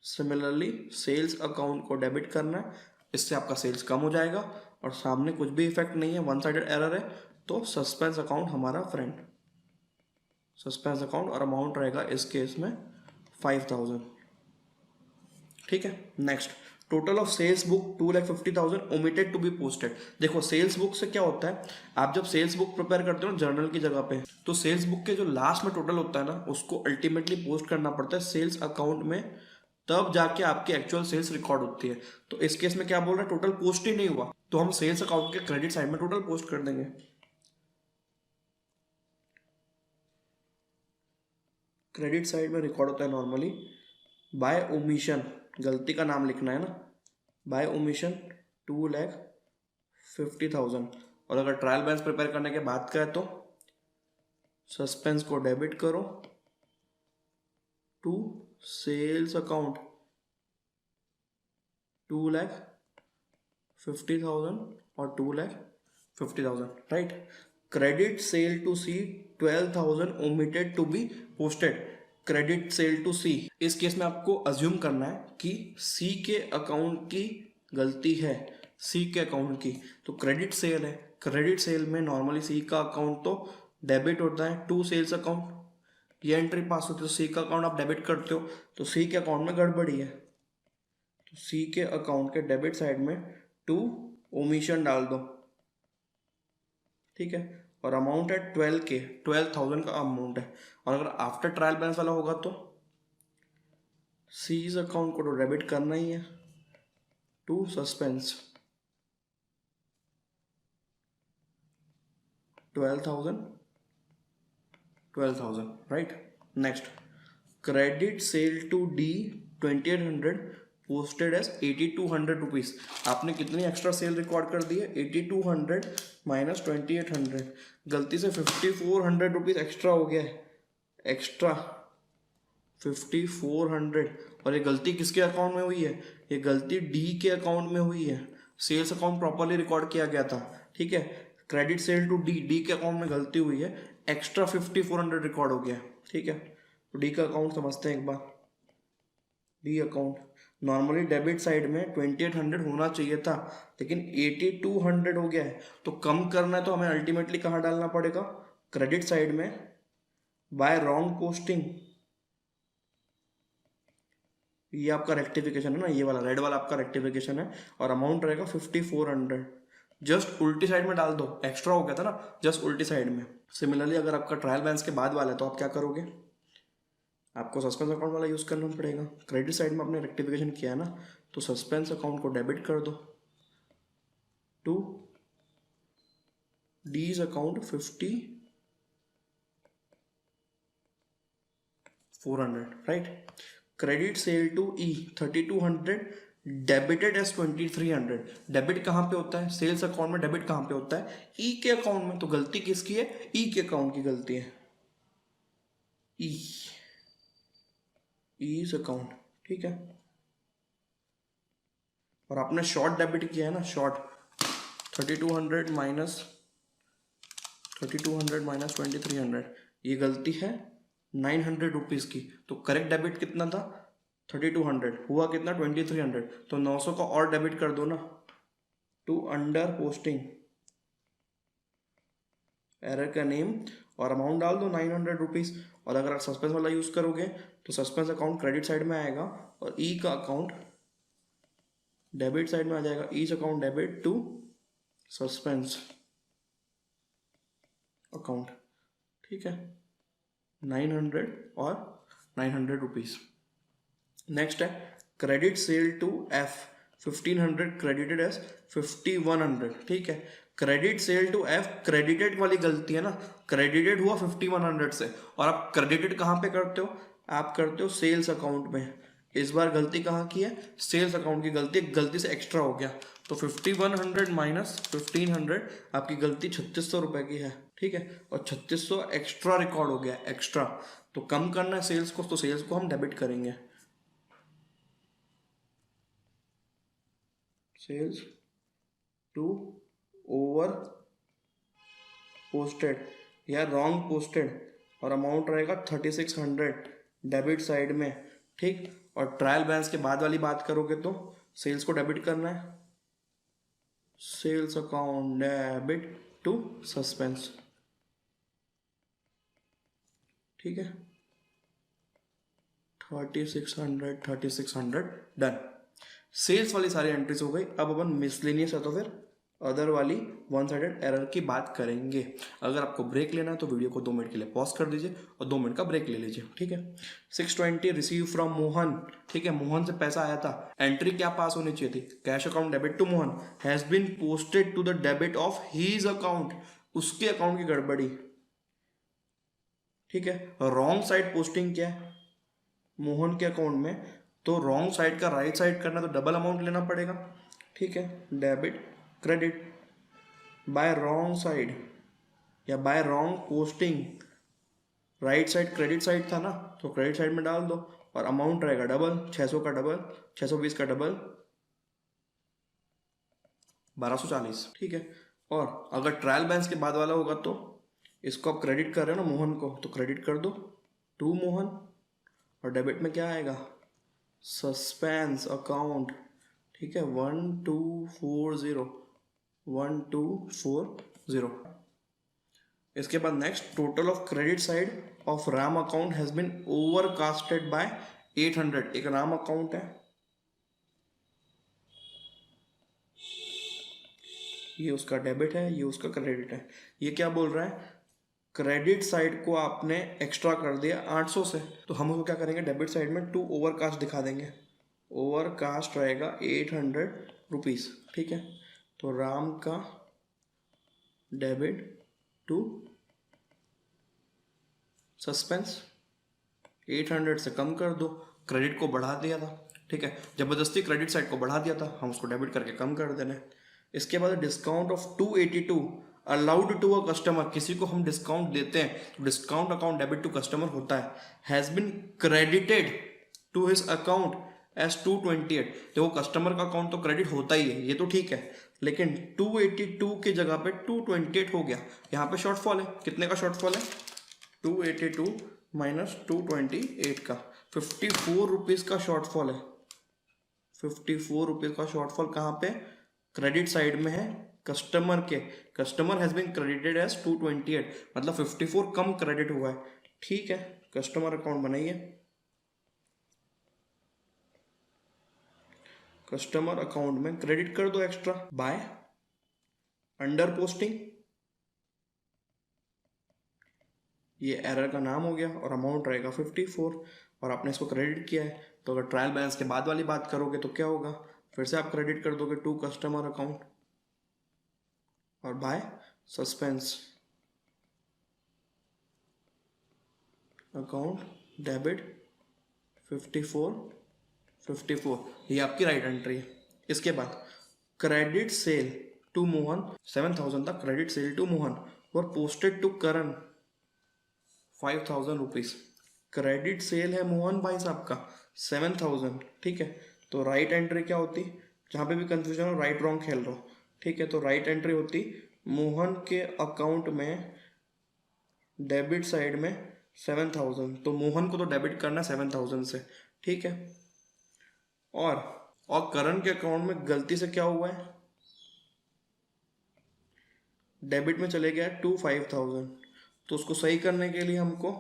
सिमिलरली सेल्स अकाउंट को डेबिट करना है, इससे आपका सेल्स कम हो जाएगा और सामने कुछ भी इफेक्ट नहीं है, वन साइडेड एरर है, तो सस्पेंस अकाउंट हमारा फ्रेंड, सस्पेंस अकाउंट, और अमाउंट रहेगा इस केस में 5,000, ठीक है। Next, total of sales book 2,50,000 omitted to B posted. देखो सेल्स बुक से क्या होता है, आप जब सेल्स बुक प्रिपेयर करते हो जर्नल की जगह पे, तो सेल्स बुक के जो लास्ट में टोटल होता है ना, उसको अल्टीमेटली पोस्ट करना पड़ता है सेल्स अकाउंट में, तब जाके आपकी एक्चुअल सेल्स रिकॉर्ड होती है। तो इस केस में क्या बोल रहा है, टोटल पोस्ट ही नहीं हुआ, तो हम सेल्स अकाउंट के क्रेडिट साइड में टोटल पोस्ट कर देंगे। क्रेडिट साइड में रिकॉर्ड होता है नॉर्मली बाय ओमिशन, गलती का नाम लिखना है ना, बाय ओमिशन 2,50,000। और अगर ट्रायल बैलेंस प्रिपेयर करने के बाद करें तो सस्पेंस को डेबिट करो टू सेल्स अकाउंट 2,50,000 और 2,50,000, right. Credit sale to C 12,000 omitted to B posted, credit sale to C, इस केस में आपको अज्यूम करना है कि सी के अकाउंट की गलती है, सी के अकाउंट की, तो क्रेडिट सेल है, क्रेडिट सेल में नॉर्मली सी का अकाउंट तो डेबिट होता है टू सेल्स अकाउंट, ये एंट्री पास होती है, तो सी का अकाउंट आप डेबिट करते हो, तो सी के अकाउंट में गड़बड़ी है, तो सी के अकाउंट के डेबिट साइड में 2 ओमिशन डाल दो, ठीक है। और अमाउंट है 12,000 का अमाउंट है, और अगर आफ्टर ट्रायल बैलेंस वाला होगा तो सीज अकाउंट को तो डेबिट करना ही है to suspense 12,000, right. Next, credit sale to D 2,800 posted as 8,200 rupees. आपने कितनी एक्स्ट्रा सेल रिकॉर्ड कर दी है, 8,200 माइनस 2800, गलती से 5400 रुपीज़ एक्स्ट्रा हो गया है, एक्स्ट्रा 5400। और ये गलती किसके अकाउंट में हुई है? ये गलती डी के अकाउंट में हुई है। सेल्स अकाउंट प्रॉपरली रिकॉर्ड किया गया था, ठीक है। Credit sale to D, D के अकाउंट में गलती हुई है, एक्स्ट्रा 5400 रिकॉर्ड हो गया, ठीक है। तो डी का अकाउंट समझते हैं एक बार। D account normally debit side में 2800 होना चाहिए था, लेकिन 8200 हो गया है। तो कम करना है तो हमें अल्टीमेटली कहाँ डालना पड़ेगा? क्रेडिट साइड में, बाय रॉन्ग पोस्टिंग। ये आपका रेक्टिफिकेशन है ना, ये वाला रेड वाला आपका रेक्टिफिकेशन है, और अमाउंट रहेगा 5400। जस्ट उल्टी साइड में डाल दो, एक्स्ट्रा हो गया था ना, जस्ट उल्टी साइड में। सिमिलरली अगर आपका ट्रायल बैलेंस के बाद वाला है तो आप क्या करोगे? आपको सस्पेंस अकाउंट वाला यूज़ करना पड़ेगा। क्रेडिट साइड में आपने रेक्टिफिकेशन किया है ना, तो सस्पेंस अकाउंट को डेबिट कर दो to D's account 5400, right. Credit sale to E 3200, debited as 2300। Debit कहाँ पे होता है? सेल्स अकाउंट में। डेबिट कहाँ पे होता है? ई के अकाउंट में। तो गलती किसकी है? ई के अकाउंट की गलती है, ई ईज अकाउंट, ठीक है। और आपने शॉर्ट डेबिट किया है ना, शॉर्ट 3200 माइनस 2300, ये गलती है 900 रुपीज़ की। तो करेक्ट डेबिट कितना था? 3200, हुआ कितना? 2300। तो 900 का और डेबिट कर दो ना, टू अंडर पोस्टिंग, एरर का नेम और अमाउंट डाल दो 900 रुपीज़। और अगर आप सस्पेंस वाला यूज़ करोगे तो सस्पेंस अकाउंट क्रेडिट साइड में आएगा और ई का अकाउंट डेबिट साइड में आ जाएगा। Each account debit to suspense account, ठीक है। 900 और 900 रुपीज़। नेक्स्ट है credit sale to F 1500, credited as 5100, ठीक है। Credit sale to F, credited वाली गलती है ना, क्रेडिटेड हुआ 5100 से, और आप क्रेडिटेड कहाँ पे करते हो? आप करते हो सेल्स अकाउंट में। इस बार गलती कहाँ की है? सेल्स अकाउंट की गलती, गलती से एक्स्ट्रा हो गया। तो 5100 माइनस 1500, आपकी गलती 3600 रुपये की है, ठीक है। और 3600 एक्स्ट्रा रिकॉर्ड हो गया, एक्स्ट्रा। तो कम करना है सेल्स को, तो सेल्स को हम डेबिट करेंगे। सेल्स टू ओवर पोस्टेड या रॉन्ग पोस्टेड, और अमाउंट रहेगा 3600 डेबिट साइड में, ठीक। और ट्रायल बैलेंस के बाद वाली बात करोगे तो सेल्स को डेबिट करना है, sales account debit to suspense, ठीक है। 3600 डन। सेल्स वाली सारी एंट्रीज हो गई। अब अपन मिसलेनियस है तो फिर अदर वाली वन साइडेड एरर की बात करेंगे। अगर आपको ब्रेक लेना है तो वीडियो को 2 मिनट के लिए पॉज कर दीजिए और 2 मिनट का ब्रेक ले लीजिए, ठीक है। 620 रिसीव फ्रॉम मोहन, ठीक है। मोहन से पैसा आया था, एंट्री क्या पास होनी चाहिए थी? Cash account debit to Mohan has been posted to the debit of his account, उसके अकाउंट की गड़बड़ी, ठीक है। रॉन्ग साइड पोस्टिंग क्या है मोहन के अकाउंट में, तो रॉन्ग साइड का राइट साइड करना तो डबल अमाउंट लेना पड़ेगा, ठीक है। Debit credit by wrong side या by wrong posting, right side credit side था ना, तो क्रेडिट साइड में डाल दो और अमाउंट रहेगा डबल, 600 का डबल, 620 का डबल 1240, ठीक है। और अगर ट्रायल बैलेंस के बाद वाला होगा तो इसको आप क्रेडिट कर रहे हो ना मोहन को, तो क्रेडिट कर दो टू मोहन, और डेबिट में क्या आएगा? सस्पेंस अकाउंट, ठीक है। 1240। इसके बाद next, total of credit side of Ram account has been overcasted by 800। एक राम अकाउंट है, ये उसका डेबिट है, ये उसका क्रेडिट है। ये क्या बोल रहा है? क्रेडिट साइड को आपने एक्स्ट्रा कर दिया 800 से, तो हम उसको क्या करेंगे? डेबिट साइड में टू ओवरकास्ट दिखा देंगे। ओवरकास्ट रहेगा 800 रुपीज़, ठीक है। तो राम का डेबिट टू सस्पेंस 800 से कम कर दो, क्रेडिट को बढ़ा दिया था, ठीक है। जबरदस्ती क्रेडिट साइड को बढ़ा दिया था, हम उसको डेबिट करके कम कर देना है। इसके बाद discount of 282, allowed to a customer, किसी को हम डिस्काउंट देते हैं तो discount account debit to customer होता है। Has been credited to his account as 228, देखो कस्टमर का अकाउंट तो क्रेडिट होता ही है, ये तो ठीक है, लेकिन 282 की जगह पे 228 हो गया, यहाँ पे शॉर्टफॉल है, कितने का शॉर्टफॉल है, 282 माइनस 228 का 54 रुपीज़ का शॉर्टफॉल है। 54 रुपीज़ का शॉर्टफॉल कहाँ पे, क्रेडिट साइड में है कस्टमर के, customer has been credited as 228, मतलब 54 कम क्रेडिट हुआ है, ठीक है। कस्टमर अकाउंट बनाइए, कस्टमर अकाउंट में क्रेडिट कर दो एक्स्ट्रा बाय अंडर पोस्टिंग, ये एरर का नाम हो गया और अमाउंट रहेगा 54 और आपने इसको क्रेडिट किया है, तो अगर ट्रायल बैलेंस के बाद वाली बात करोगे तो क्या होगा, फिर से आप क्रेडिट कर दोगे टू कस्टमर अकाउंट और बाय सस्पेंस अकाउंट डेबिट 54, ये आपकी राइट एंट्री है। इसके बाद क्रेडिट सेल टू मोहन 7000 था, क्रेडिट सेल टू मोहन और posted to Karan 5000 rupees, credit sale है मोहन भाई साहब का 7000, ठीक है। तो राइट एंट्री क्या होती, जहाँ पे भी कंफ्यूजन हो राइट रॉन्ग खेल रहा हो, ठीक है, तो राइट एंट्री होती मोहन के अकाउंट में डेबिट साइड में 7000, तो मोहन को तो डेबिट करना है 7000 से, ठीक है। और करण के अकाउंट में गलती से क्या हुआ है, डेबिट में चले गया 5000, तो उसको सही करने के लिए हमको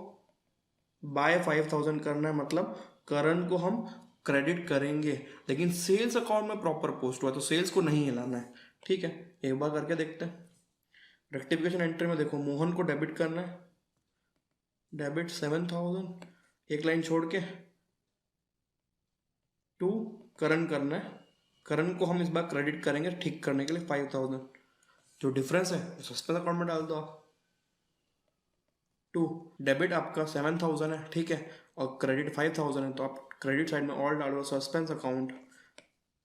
बाय 5000 करना है, मतलब करण को हम क्रेडिट करेंगे, लेकिन सेल्स अकाउंट में प्रॉपर पोस्ट हुआ तो सेल्स को नहीं हिलाना है, ठीक है। एक बार करके देखते हैं। रेक्टिफिकेशन एंट्री में देखो मोहन को डेबिट करना है, डेबिट 7000, एक लाइन छोड़ के टू करण करना है, करण को हम इस बार क्रेडिट करेंगे ठीक करने के लिए 5000, जो डिफरेंस है सस्पेंस अकाउंट में डाल दो आप। टू डेबिट आपका 7000 है, ठीक है, और क्रेडिट 5000 है, तो आप क्रेडिट साइड में ऑल डालो सस्पेंस अकाउंट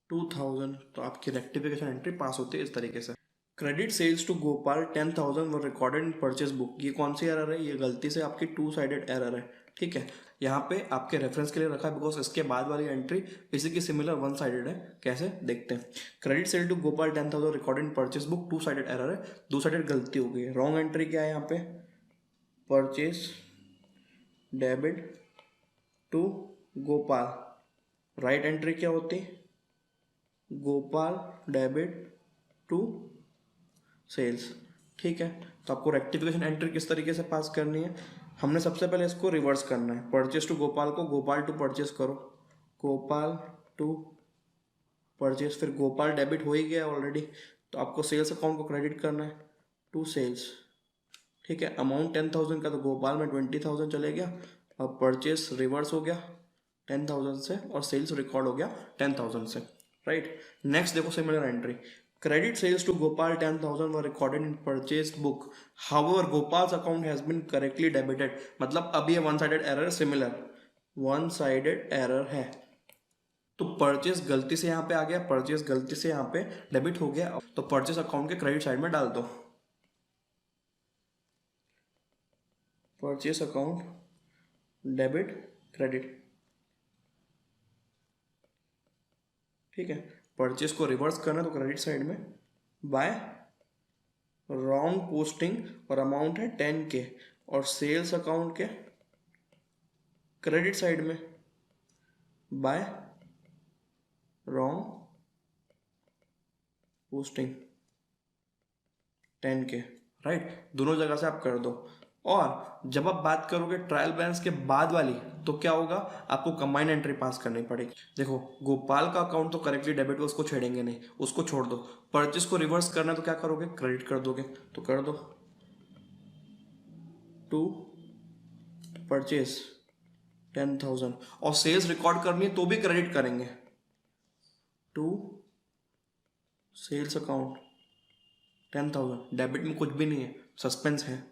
2000, तो आपकी रेक्टिफिकेशन एंट्री पास होती है इस तरीके से। Credit sales to Gopal 10,000 were recorded in purchase book, ये कौन सी एरर है, ये गलती से आपकी 2 साइडेड एरर है, ठीक है। यहाँ पे आपके रेफरेंस के लिए रखा है बिकॉज इसके बाद वाली एंट्री इसी की सिमिलर 1 साइडेड है, कैसे देखते हैं। Credit sale to Gopal 10,000 recorded in purchase book 2 sided error है, 2 साइडेड गलती हो गई है। रॉन्ग एंट्री क्या है यहाँ पे, purchase debit to Gopal, right entry क्या होती, गोपाल डेबिट टू सेल्स, ठीक है। तो आपको रेक्टिफिकेशन एंट्री किस तरीके से पास करनी है, हमने सबसे पहले इसको रिवर्स करना है, परचेज टू गोपाल को गोपाल टू परचेज करो, गोपाल टू परचेज, फिर गोपाल डेबिट हो ही गया ऑलरेडी, तो आपको सेल्स अकाउंट को क्रेडिट करना है टू सेल्स, ठीक है। अमाउंट 10,000 का तो गोपाल में 20,000 चले गया और परचेज रिवर्स हो गया 10,000 से और सेल्स रिकॉर्ड हो गया 10,000 से, राइट। नेक्स्ट देखो similar entry, credit sales to Gopal 10,000 were recorded in purchase book, however Gopal's account has been correctly debited, मतलब अब ये 1 sided error similar 1 sided error है, तो परचेज गलती से यहाँ पे आ गया, परचेज गलती से यहाँ पे डेबिट हो गया, तो परचेज अकाउंट के क्रेडिट साइड में डाल दो, परचेज अकाउंट डेबिट क्रेडिट, ठीक है। परचेज को रिवर्स करना तो क्रेडिट साइड में बाय रॉन्ग पोस्टिंग और अमाउंट है 10K और सेल्स अकाउंट के क्रेडिट साइड में bye wrong posting 10K, right. दोनों जगह से आप कर दो। और जब आप बात करोगे ट्रायल बैलेंस के बाद वाली तो क्या होगा, आपको कंबाइन एंट्री पास करनी पड़ेगी। देखो गोपाल का अकाउंट तो करेक्टली डेबिट हुआ, उसको छेड़ेंगे नहीं, उसको छोड़ दो। परचेज को रिवर्स करना तो क्या करोगे, क्रेडिट कर दोगे, तो कर दो टू परचेज 10,000 और सेल्स रिकॉर्ड करनी है तो भी क्रेडिट करेंगे टू सेल्स अकाउंट 10,000, डेबिट में कुछ भी नहीं है, सस्पेंस है,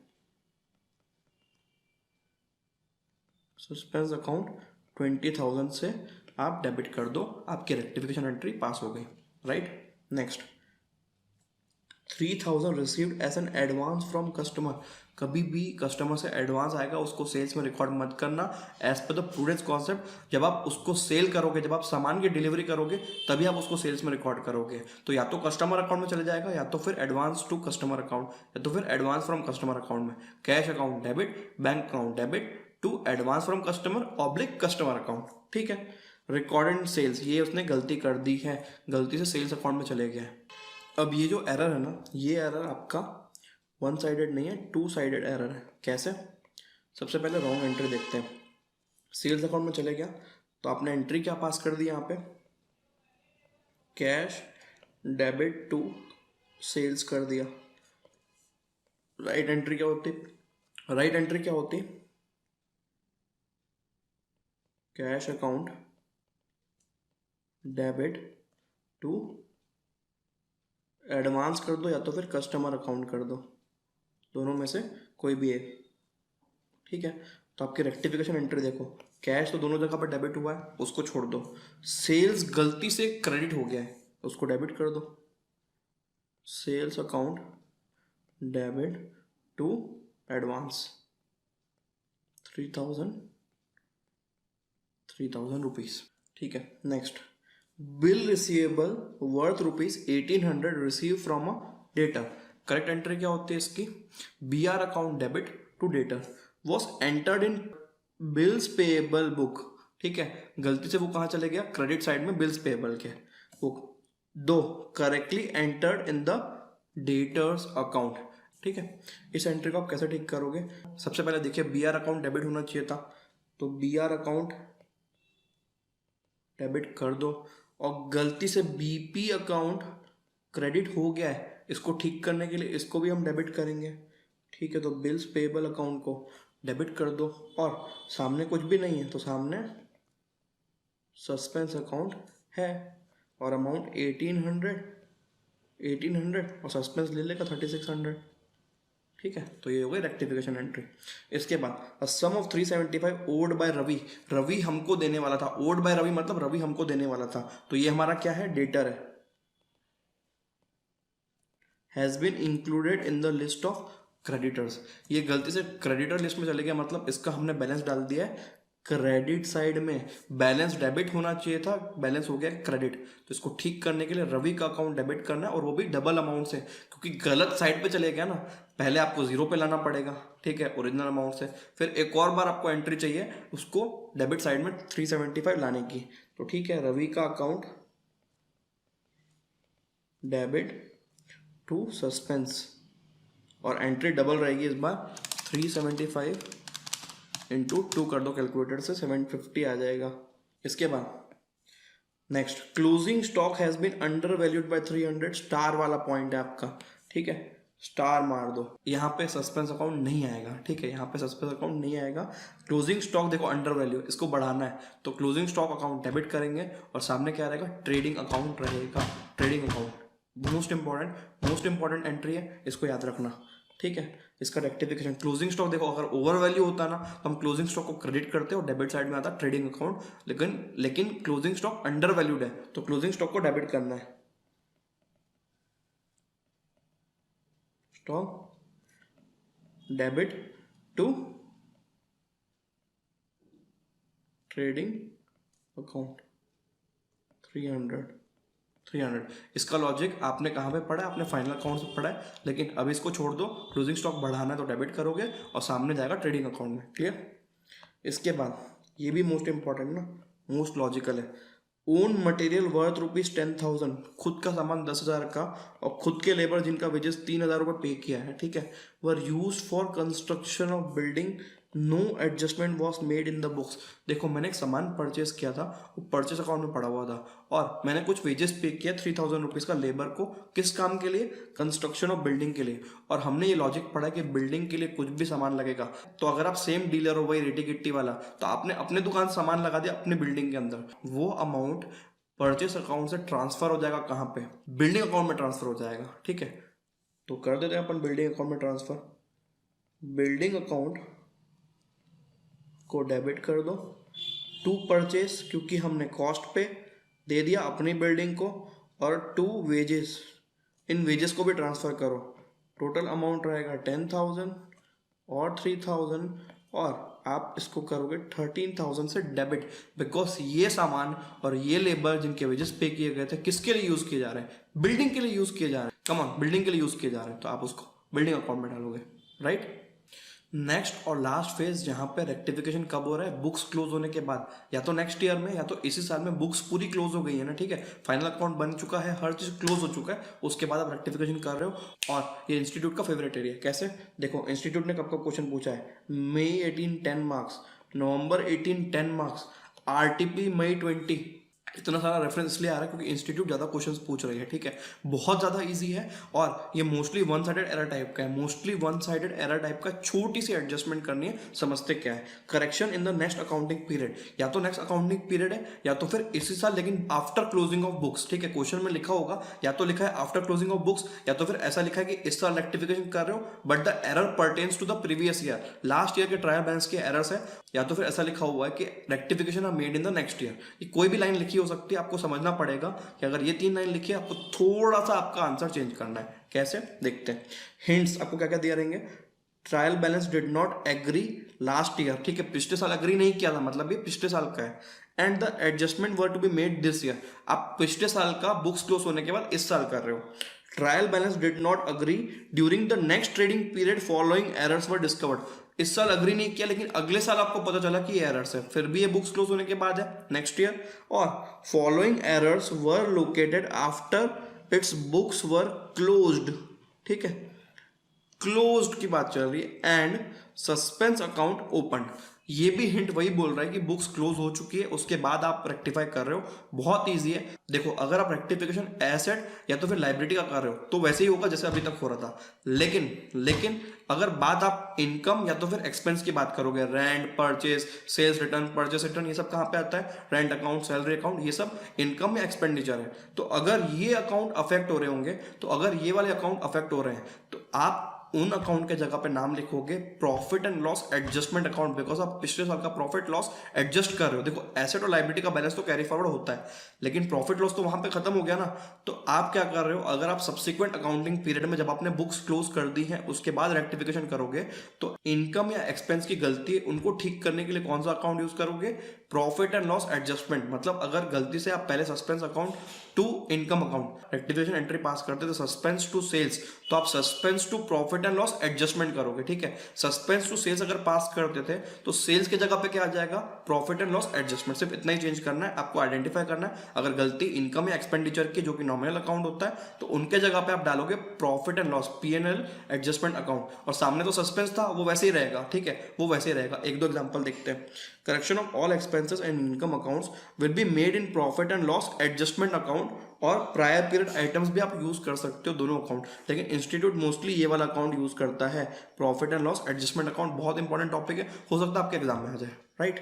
सस्पेंस अकाउंट 20,000 से आप डेबिट कर दो, आपकी रेक्टिफिकेशन एंट्री पास हो गई, right. Next 3000 received as an advance from customer. कभी भी कस्टमर से एडवांस आएगा उसको सेल्स में रिकॉर्ड मत करना। As per the prudence concept, जब आप उसको सेल करोगे, जब आप सामान की डिलीवरी करोगे, तभी आप उसको सेल्स में रिकॉर्ड करोगे। तो या तो कस्टमर अकाउंट में चले जाएगा, या तो फिर एडवांस टू कस्टमर अकाउंट, या तो फिर एडवांस फ्रॉम कस्टमर अकाउंट में। Cash account debit, bank account debit to advance from customer oblique customer account. ठीक है। रिकॉर्डेड सेल्स, ये उसने गलती कर दी है, गलती से सेल्स अकाउंट में चले गए। अब ये जो एरर है ना, ये एरर आपका वन साइडेड नहीं है, टू साइडेड एरर है। कैसे? सबसे पहले रॉन्ग एंट्री देखते हैं। सेल्स अकाउंट में चले गया तो आपने एंट्री क्या पास कर दी यहाँ पे? कैश डेबिट टू सेल्स कर दिया। राइट एंट्री क्या होती? राइट एंट्री क्या होती? Cash account debit to advance कर दो, या तो फिर कस्टमर अकाउंट कर दो, दोनों में से कोई भी एक। ठीक है। तो आपकी रेक्टिफिकेशन एंट्री देखो, कैश तो दोनों जगह पर डेबिट हुआ है, उसको छोड़ दो। सेल्स गलती से क्रेडिट हो गया है, उसको डेबिट कर दो। Sales account debit to advance 3000 rupees. ठीक है। Next, bill receivable worth ₹1800 receive from a debtor. Correct entry क्या होती है इसकी? BR account debit to debtor was entered in bills payable book. ठीक है। गलती से वो कहाँ चले गया? क्रेडिट साइड में बिल्स पेएबल के बुक। दो, correctly entered in the debtors account. ठीक है। इस एंट्री को आप कैसे ठीक करोगे? सबसे पहले देखिए, BR अकाउंट डेबिट होना चाहिए था, तो BR अकाउंट डेबिट कर दो। और गलती से BP अकाउंट क्रेडिट हो गया है, इसको ठीक करने के लिए इसको भी हम डेबिट करेंगे। ठीक है। तो बिल्स पेएबल अकाउंट को डेबिट कर दो, और सामने कुछ भी नहीं है तो सामने सस्पेंस अकाउंट है, और अमाउंट 1800 और सस्पेंस ले लेगा 3600। ठीक है। तो ये हो गई रेक्टिफिकेशन एंट्री। इसके बाद sum of 375 owed by Ravi. Ravi हमको देने वाला था, ओड बाय रवि मतलब रवि हमको देने वाला था, तो ये हमारा क्या है? डेटर है। Has been included in the list of creditors. ये गलती से क्रेडिटर लिस्ट में चले गया, मतलब इसका हमने बैलेंस डाल दिया है क्रेडिट साइड में। बैलेंस डेबिट होना चाहिए था, बैलेंस हो गया क्रेडिट। तो इसको ठीक करने के लिए रवि का अकाउंट डेबिट करना है, और वो भी डबल अमाउंट से, क्योंकि गलत साइड पे चले गया ना। पहले आपको जीरो पे लाना पड़ेगा, ठीक है, ओरिजिनल अमाउंट से। फिर एक और बार आपको एंट्री चाहिए उसको डेबिट साइड में 375 लाने की। तो ठीक है, रवि का अकाउंट डेबिट टू सस्पेंस, और एंट्री डबल रहेगी इस बार। 375 इंटू 2 कर दो कैलकुलेटर से, 750 आ जाएगा। इसके बाद next, closing stock has been undervalued by 300। Star वाला पॉइंट है आपका। ठीक है, स्टार मार दो। यहाँ पे सस्पेंस अकाउंट नहीं आएगा। ठीक है, यहाँ पे सस्पेंस अकाउंट नहीं आएगा। क्लोजिंग स्टॉक देखो अंडर वैल्यू, इसको बढ़ाना है तो क्लोजिंग स्टॉक अकाउंट डेबिट करेंगे, और सामने क्या रहेगा? ट्रेडिंग अकाउंट रहेगा। Trading account most important entry है, इसको याद रखना। ठीक है। इसका रेक्टिफिकेशन, क्लोजिंग स्टॉक देखो अगर ओवर वैल्यू होता ना तो हम क्लोजिंग स्टॉक को क्रेडिट करते और डेबिट साइड में आता ट्रेडिंग अकाउंट, लेकिन क्लोजिंग स्टॉक अंडर वैल्यूड है तो क्लोजिंग स्टॉक को डेबिट करना है। Stock debit to trading account 300। इसका लॉजिक आपने कहाँ पे पढ़ा है? आपने फाइनल अकाउंट से पढ़ा है, लेकिन अब इसको छोड़ दो। क्लोजिंग स्टॉक बढ़ाना है तो डेबिट करोगे और सामने जाएगा ट्रेडिंग अकाउंट में। क्लियर? इसके बाद ये भी मोस्ट इंपॉर्टेंट ना, मोस्ट लॉजिकल है। ओन मटेरियल वर्थ ₹10,000, खुद का सामान 10,000 का, और खुद के लेबर जिनका वेजेस 3,000 रुपये पे किया है। ठीक है, were used for construction of building, no adjustment was made in the books. देखो मैंने एक सामान परचेस किया था, वो परचेस अकाउंट में पड़ा हुआ था, और मैंने कुछ वेजेस पे किया 3,000 रुपीज़ का लेबर को। किस काम के लिए? कंस्ट्रक्शन ऑफ बिल्डिंग के लिए। और हमने ये लॉजिक पढ़ा कि बिल्डिंग के लिए कुछ भी सामान लगेगा, तो अगर आप सेम डीलर हो, वही रेटी गिट्टी वाला, तो आपने अपने दुकान सामान लगा दिया अपने बिल्डिंग के अंदर, वो अमाउंट परचेस अकाउंट से ट्रांसफर हो जाएगा कहाँ पे? बिल्डिंग अकाउंट में ट्रांसफर हो जाएगा। ठीक है, तो कर देते हैं अपन बिल्डिंग अकाउंट में ट्रांसफर। बिल्डिंग अकाउंट को डेबिट कर दो टू परचेस, क्योंकि हमने कॉस्ट पे दे दिया अपनी बिल्डिंग को, और टू वेजेस, इन वेजेस को भी ट्रांसफर करो, टोटल अमाउंट रहेगा 10,000 और 3,000, और आप इसको करोगे 13,000 से डेबिट, बिकॉज ये सामान और ये लेबर जिनके वेजेस पे किए गए थे किसके लिए यूज किए जा रहे हैं, बिल्डिंग के लिए यूज किए जा रहे हैं, कम ऑन, बिल्डिंग के लिए यूज किए जा रहे हैं, तो आप उसको बिल्डिंग अकाउंट में डालोगे, राइट। नेक्स्ट और लास्ट फेज जहां पे रेक्टिफिकेशन कब हो रहा है, बुक्स क्लोज होने के बाद, या तो नेक्स्ट ईयर में या तो इसी साल में बुक्स पूरी क्लोज हो गई है ना, ठीक है, फाइनल अकाउंट बन चुका है, हर चीज क्लोज हो चुका है, उसके बाद आप रेक्टिफिकेशन कर रहे हो। और ये इंस्टीट्यूट का फेवरेट एरिया कैसे, देखो इंस्टीट्यूट ने कब का क्वेश्चन पूछा है, मई 18 10 मार्क्स, नवंबर 18 10 मार्क्स, आरटीपी मई 20, इतना सारा रेफरेंस इसलिए आ रहा है क्योंकि इंस्टीट्यूट ज़्यादा क्वेश्चंस पूछ रही है, ठीक है, बहुत ज़्यादा इजी है, और ये mostly one sided error type का है, mostly one sided error type का, छोटी सी एडजस्टमेंट करनी है, समझते क्या है, correction in the next accounting period, या तो नेक्स्ट अकाउंटिंग पीरियड है या तो फिर इसी साल, लेकिन आफ्टर क्लोजिंग ऑफ बुक्स, ठीक है, क्वेश्चन में लिखा होगा या तो लिखा है आफ्टर क्लोजिंग ऑफ बुक्स, या तो फिर ऐसा लिखा है कि इस साल रेक्टिफिकेशन कर रहे हो but the error pertains to the previous year, last year के ट्रायल बैलेंस के एरर्स है, या तो फिर ऐसा लिखा हुआ है कि rectification are made in the next year. ये कोई भी लाइन लिखी हो सकती है, आपको समझना पड़ेगा कि अगर ये 3 लाइन लिखी है आपको थोड़ा सा आपका आंसर चेंज करना है, कैसे देखते हैं। हिंट्स आपको क्या क्या दिया रहेंगे, trial balance did not agree last year, ठीक है, पिछले साल एग्री नहीं किया था, मतलब ये पिछले साल का है, and the adjustment were to be made this year, आप पिछले साल का बुक्स क्लोज होने के बाद इस साल कर रहे हो। Trial balance did not agree during the next trading period following errors were discovered, इस साल अग्री नहीं किया लेकिन अगले साल आपको पता चला कि ये एरर्स है, फिर भी ये बुक्स क्लोज होने के बाद है नेक्स्ट ईयर। और following errors were located after it's books were closed, ठीक है, क्लोज्ड की बात चल रही है, एंड सस्पेंस अकाउंट ओपन, ये भी हिंट वही बोल रहा है कि बुक्स क्लोज हो चुकी है उसके बाद आप रेक्टिफाई कर रहे हो, बहुत इजी है। देखो अगर आप रेक्टिफिकेशन एसेट या तो फिर लाइबिलिटी का कर रहे हो तो वैसे ही होगा जैसे अभी तक हो रहा था, लेकिन अगर बात आप इनकम या तो फिर एक्सपेंस की बात करोगे, rent, purchase, sales return, purchase return, ये सब कहाँ पे आता है, रेंट अकाउंट, सैलरी अकाउंट, ये सब इनकम या एक्सपेंडिचर है, तो अगर ये अकाउंट अफेक्ट हो रहे होंगे, तो अगर ये वाले अकाउंट अफेक्ट हो रहे हैं तो आप उन अकाउंट के जगह पे नाम लिखोगे profit and loss adjustment account, because आप पिछले साल का प्रॉफिट लॉस एडजस्ट कर रहे हो। देखो एसेट और लायबिलिटी का बैलेंस तो कैरी फॉरवर्ड होता है, लेकिन प्रॉफिट लॉस तो वहां पे खत्म हो गया ना, तो आप क्या कर रहे हो, अगर आप सब्सिक्वेंट अकाउंटिंग पीरियड में जब आपने बुक्स क्लोज कर दी है उसके बाद रेक्टिफिकेशन करोगे, तो इनकम या एक्सपेंस की गलती है उनको ठीक करने के लिए कौन सा अकाउंट यूज करोगे, प्रॉफिट एंड लॉस एडजस्टमेंट। मतलब अगर गलती से आप पहले suspense account to income account rectification entry pass करते थे सस्पेंस टू सेल्स, तो आप suspense to profit and loss adjustment करोगे, ठीक है। सस्पेंस टू सेल्स अगर पास करते थे तो सेल्स के जगह पे क्या आ जाएगा, प्रॉफिट एंड लॉस एडजस्टमेंट, सिर्फ इतना ही चेंज करना है, आपको आइडेंटिफाई करना है। अगर गलती इनकम या एक्सपेंडिचर की जो कि नॉमिनल अकाउंट होता है तो उनके जगह पे आप डालोगे profit and loss PNL adjustment account, और सामने तो सस्पेंस था वो वैसे ही रहेगा, ठीक है, वो वैसे ही रहेगा। एक दो एग्जांपल देखते हैं। Correction of all expenses and income accounts will be made in profit and loss adjustment account, और प्रायर पीरियड आइटम्स भी आप यूज कर सकते हो दोनों अकाउंट, लेकिन इंस्टीट्यूट मोस्टली ये वाला अकाउंट यूज करता है, profit and loss adjustment account. बहुत इंपॉर्टेंट टॉपिक है, हो सकता है आपके एग्जाम में आ जाए, right.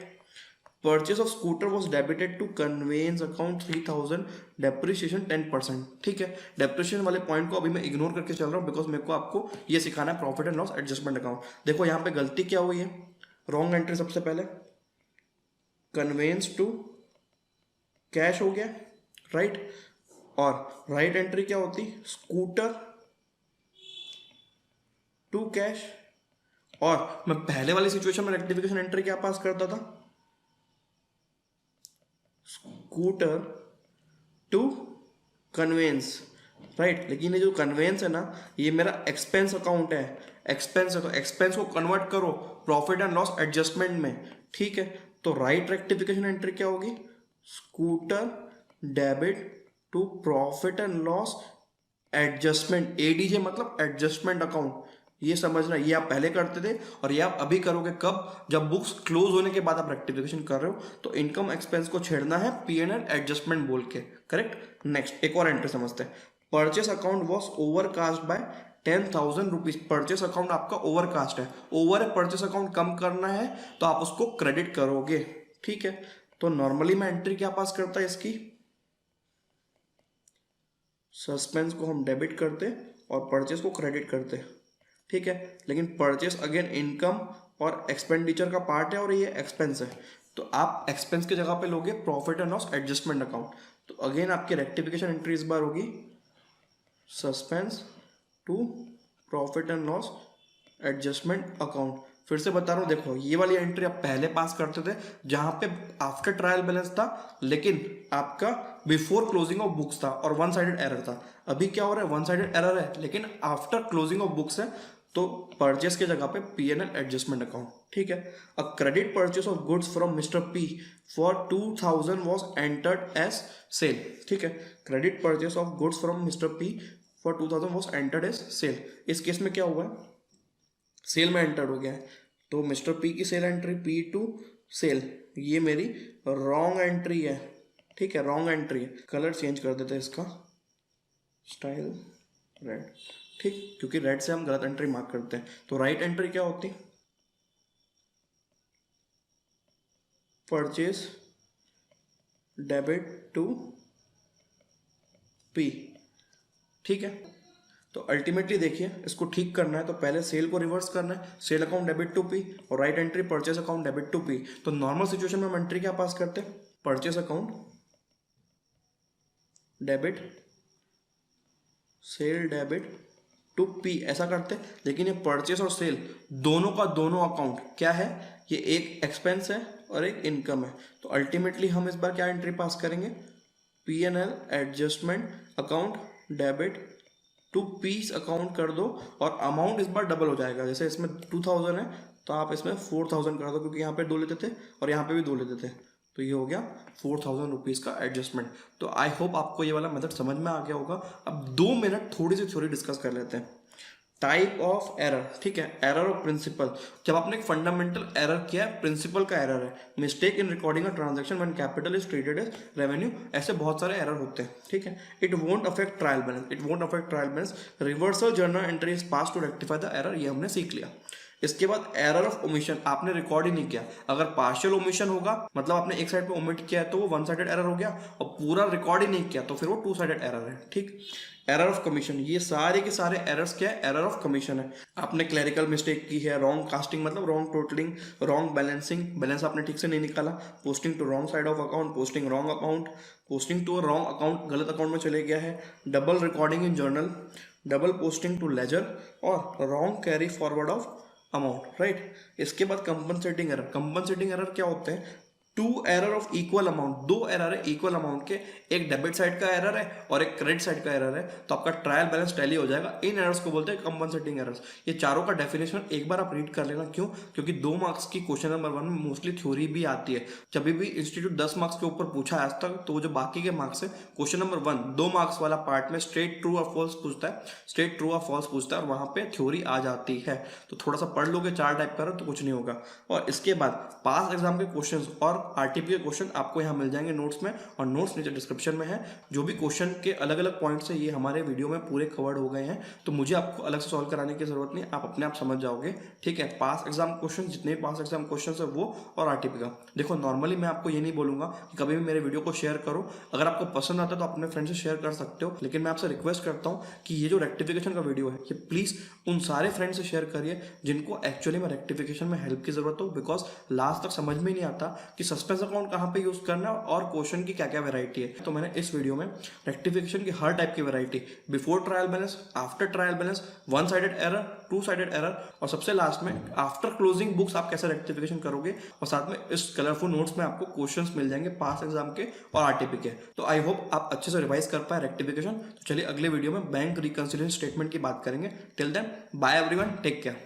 Purchase of scooter was debited to conveyance account 3,000, depreciation 10%, ठीक है। डेप्रिसिएशन वाले पॉइंट को अभी मैं इग्नोर करके चल रहा हूँ बिकॉज मेरे को आपको ये सिखाना है profit and loss adjustment account. देखो यहाँ पे गलती क्या हुई है, रॉन्ग एंट्री सबसे पहले, कन्वेंस टू कैश हो गया, राइट, और राइट एंट्री क्या होती, स्कूटर टू कैश। और मैं पहले वाली सिचुएशन में रेक्टिफिकेशन एंट्री क्या पास करता था, स्कूटर टू कन्वेंस, राइट, लेकिन ये जो कन्वेंस है ना ये मेरा एक्सपेंस अकाउंट है, एक्सपेंस है, तो एक्सपेंस को कन्वर्ट करो प्रॉफिट एंड लॉस एडजस्टमेंट में, ठीक है। तो राइट रेक्टिफिकेशन एंट्री क्या होगी, scooter debit to profit and loss adjustment, ADJ मतलब एडजस्टमेंट अकाउंट, ये समझना, ये आप पहले करते थे और ये आप अभी करोगे कब, जब बुक्स क्लोज होने के बाद आप रेक्टिफिकेशन कर रहे हो, तो इनकम एक्सपेंस को छेड़ना है पीएनएल एडजस्टमेंट बोल के, करेक्ट। नेक्स्ट एक और एंट्री समझते हैं, purchase account was overcast by 10,000 rupees, purchase account आपका ओवरकास्ट है, ओवर है, परचेस अकाउंट कम करना है तो आप उसको क्रेडिट करोगे, ठीक है। तो नॉर्मली मैं एंट्री क्या पास करता है इसकी, सस्पेंस को हम डेबिट करते और परचेस को क्रेडिट करते, ठीक है। लेकिन परचेस अगेन इनकम और एक्सपेंडिचर का पार्ट है और ये एक्सपेंस है, तो आप एक्सपेंस की जगह पे लोगे profit and loss adjustment account. तो अगेन आपकी रेक्टिफिकेशन एंट्री इस बार होगी suspense to profit and loss adjustment account. फिर से बता रहा हूँ, देखो ये वाली एंट्री आप पहले पास करते थे जहां पे आफ्टर ट्रायल बैलेंस था, लेकिन आपका बिफोर क्लोजिंग ऑफ बुक्स था और वन साइडेड एरर था। अभी क्या हो रहा है, वन साइडेड एरर है लेकिन आफ्टर क्लोजिंग ऑफ बुक्स है, तो परचेस के जगह पे P&L एडजस्टमेंट अकाउंट। ठीक है, a credit purchase of goods from mister P for 2000 was entered as sale. ठीक है, credit purchase of goods from mister P for 2000 was entered as sale. इस केस में क्या हुआ है, सेल में एंटर्ड हो गया है, तो मिस्टर पी की sale entry P to sale, ये मेरी रॉन्ग एंट्री है। ठीक है, रॉन्ग एंट्री है। कलर चेंज कर देते हैं इसका, स्टाइल रेड। ठीक, क्योंकि रेड से हम गलत एंट्री मार्क करते हैं। तो राइट एंट्री क्या होती, परचेज डेबिट टू पी। ठीक है, तो अल्टीमेटली देखिए इसको ठीक करना है तो पहले सेल को रिवर्स करना है, sale account debit to P और right entry purchase account debit to P. तो नॉर्मल सिचुएशन में हम एंट्री क्या पास करते हैं, purchase account debit sale debit to P, ऐसा करते हैं। लेकिन ये परचेस और सेल दोनों का दोनों अकाउंट क्या है, ये एक एक्सपेंस है और एक इनकम है। तो अल्टीमेटली हम इस बार क्या एंट्री पास करेंगे, P&L adjustment account debit to P's account कर दो और अमाउंट इस बार डबल हो जाएगा। जैसे इसमें 2000 है तो आप इसमें 4000 कर दो, क्योंकि यहाँ पे 2 लेते थे और यहाँ पे भी 2 लेते थे, तो ये हो गया 4000 रुपीज़ का एडजस्टमेंट। तो आई होप आपको ये वाला मेथड समझ में आ गया होगा। अब 2 मिनट थोड़ी सी थ्योरी डिस्कस कर लेते हैं। टाइप ऑफ एरर, ठीक है, एरर ऑफ प्रिंसिपल। जब आपने एक फंडामेंटल एरर किया है, प्रिंसिपल का एरर है, mistake in recording a transaction when capital is treated as revenue, ऐसे बहुत सारे एरर होते हैं। ठीक है, it won't affect trial balance, it won't affect trial balance, reversal journal entry is pass to rectify the error, ये हमने सीख लिया। इसके बाद एरर ऑफ ओमिशन, आपने रिकॉर्ड ही नहीं किया। अगर पार्शियल ओमिशन होगा मतलब आपने एक साइड पे ओमिट किया है तो वो वन साइडेड एरर हो गया, और पूरा रिकॉर्ड ही नहीं किया तो फिर वो टू साइडेड एरर है। ठीक, एरर ऑफ कमीशन, ये सारे के सारे एरर्स क्या है, एरर ऑफ कमीशन है। आपने क्लरिकल मिस्टेक की है, रॉन्ग कास्टिंग मतलब wrong totalling, wrong balancing, balance आपने ठीक से नहीं निकाला, posting to wrong side of account, posting wrong account, posting to wrong account, गलत अकाउंट में चले गया है, double recording in journal, double posting to ledger, और wrong carry forward of amount. Right, इसके बाद कंपनसेटिंग एरर। कंपनसेटिंग एरर क्या होते हैं, 2 error of equal amount, 2 error है इक्वल अमाउंट के, एक डेबिट साइड का एरर है और एक क्रेडिट साइड का एरर है, तो आपका ट्रायल बैलेंस टैली हो जाएगा। इन एरर्स को बोलते हैं कंपनसेटिंग एरर्स। ये चारों का डेफिनेशन एक बार आप रीड कर लेना, क्यों, क्योंकि 2 मार्क्स की क्वेश्चन नंबर 1 में मोस्टली थ्योरी भी आती है। जब भी इंस्टीट्यूट 10 मार्क्स के ऊपर पूछा है आज तक, तो जो बाकी के मार्क्स है, क्वेश्चन नंबर 1 2 मार्क्स वाला पार्ट में स्ट्रेट ट्रू और फॉल्स पूछता है, स्ट्रेट ट्रू और फॉल्स पूछता है, और वहां पे थ्योरी आ जाती है। तो थोड़ा सा पढ़ लोगे 4 टाइप का तो कुछ नहीं होगा। और इसके बाद पास एग्जाम के क्वेश्चन और आरटीपी के क्वेश्चन आपको यहाँ मिल जाएंगे नोट्स में, और नोट्स नीचे डिस्क्रिप्शन में है। जो भी क्वेश्चन के अलग अलग पॉइंट्स है ये हमारे वीडियो में पूरे कवर्ड हो गए हैं, तो मुझे आपको अलग से सॉल्व कराने की जरूरत नहीं, आप अपने आप समझ जाओगे। ठीक है, पास एग्जाम क्वेश्चन, जितने भी पास एग्जाम क्वेश्चन है वो, और आरटीपी का। देखो नॉर्मली मैं आपको ये नहीं बोलूंगा कि कभी भी मेरे वीडियो को शेयर करो, अगर आपको पसंद आता है तो अपने फ्रेंड से शेयर कर सकते हो, लेकिन मैं आपसे रिक्वेस्ट करता हूँ कि ये जो रेक्टिफिकेशन का वीडियो है ये प्लीज उन सारे फ्रेंड से शेयर करिए जिनको एक्चुअली में रेक्टिफिकेशन में हेल्प की जरूरत हो, बिकॉज लास्ट तक समझ में नहीं आता कि सस्पेंस अकाउंट कहाँ पे यूज करना है और क्वेश्चन की क्या क्या वैरायटी है। तो मैंने इस वीडियो में रेक्टिफिकेशन की हर टाइप की variety, before trial balance, after trial balance, one sided error, two sided error, और सबसे लास्ट में आफ्टर क्लोजिंग बुक्स आप कैसे रेक्टिफिकेशन करोगे, और साथ में इस कलरफुल नोट्स में आपको क्वेश्चंस मिल जाएंगे पास एग्जाम के और आरटीपी के। तो आई होप आप अच्छे से रिवाइज कर पाए रेक्टिफिकेशन। तो चलिए अगले वीडियो में बैंक रिकंसिलिएशन स्टेटमेंट की बात करेंगे। Till then bye everyone, take care.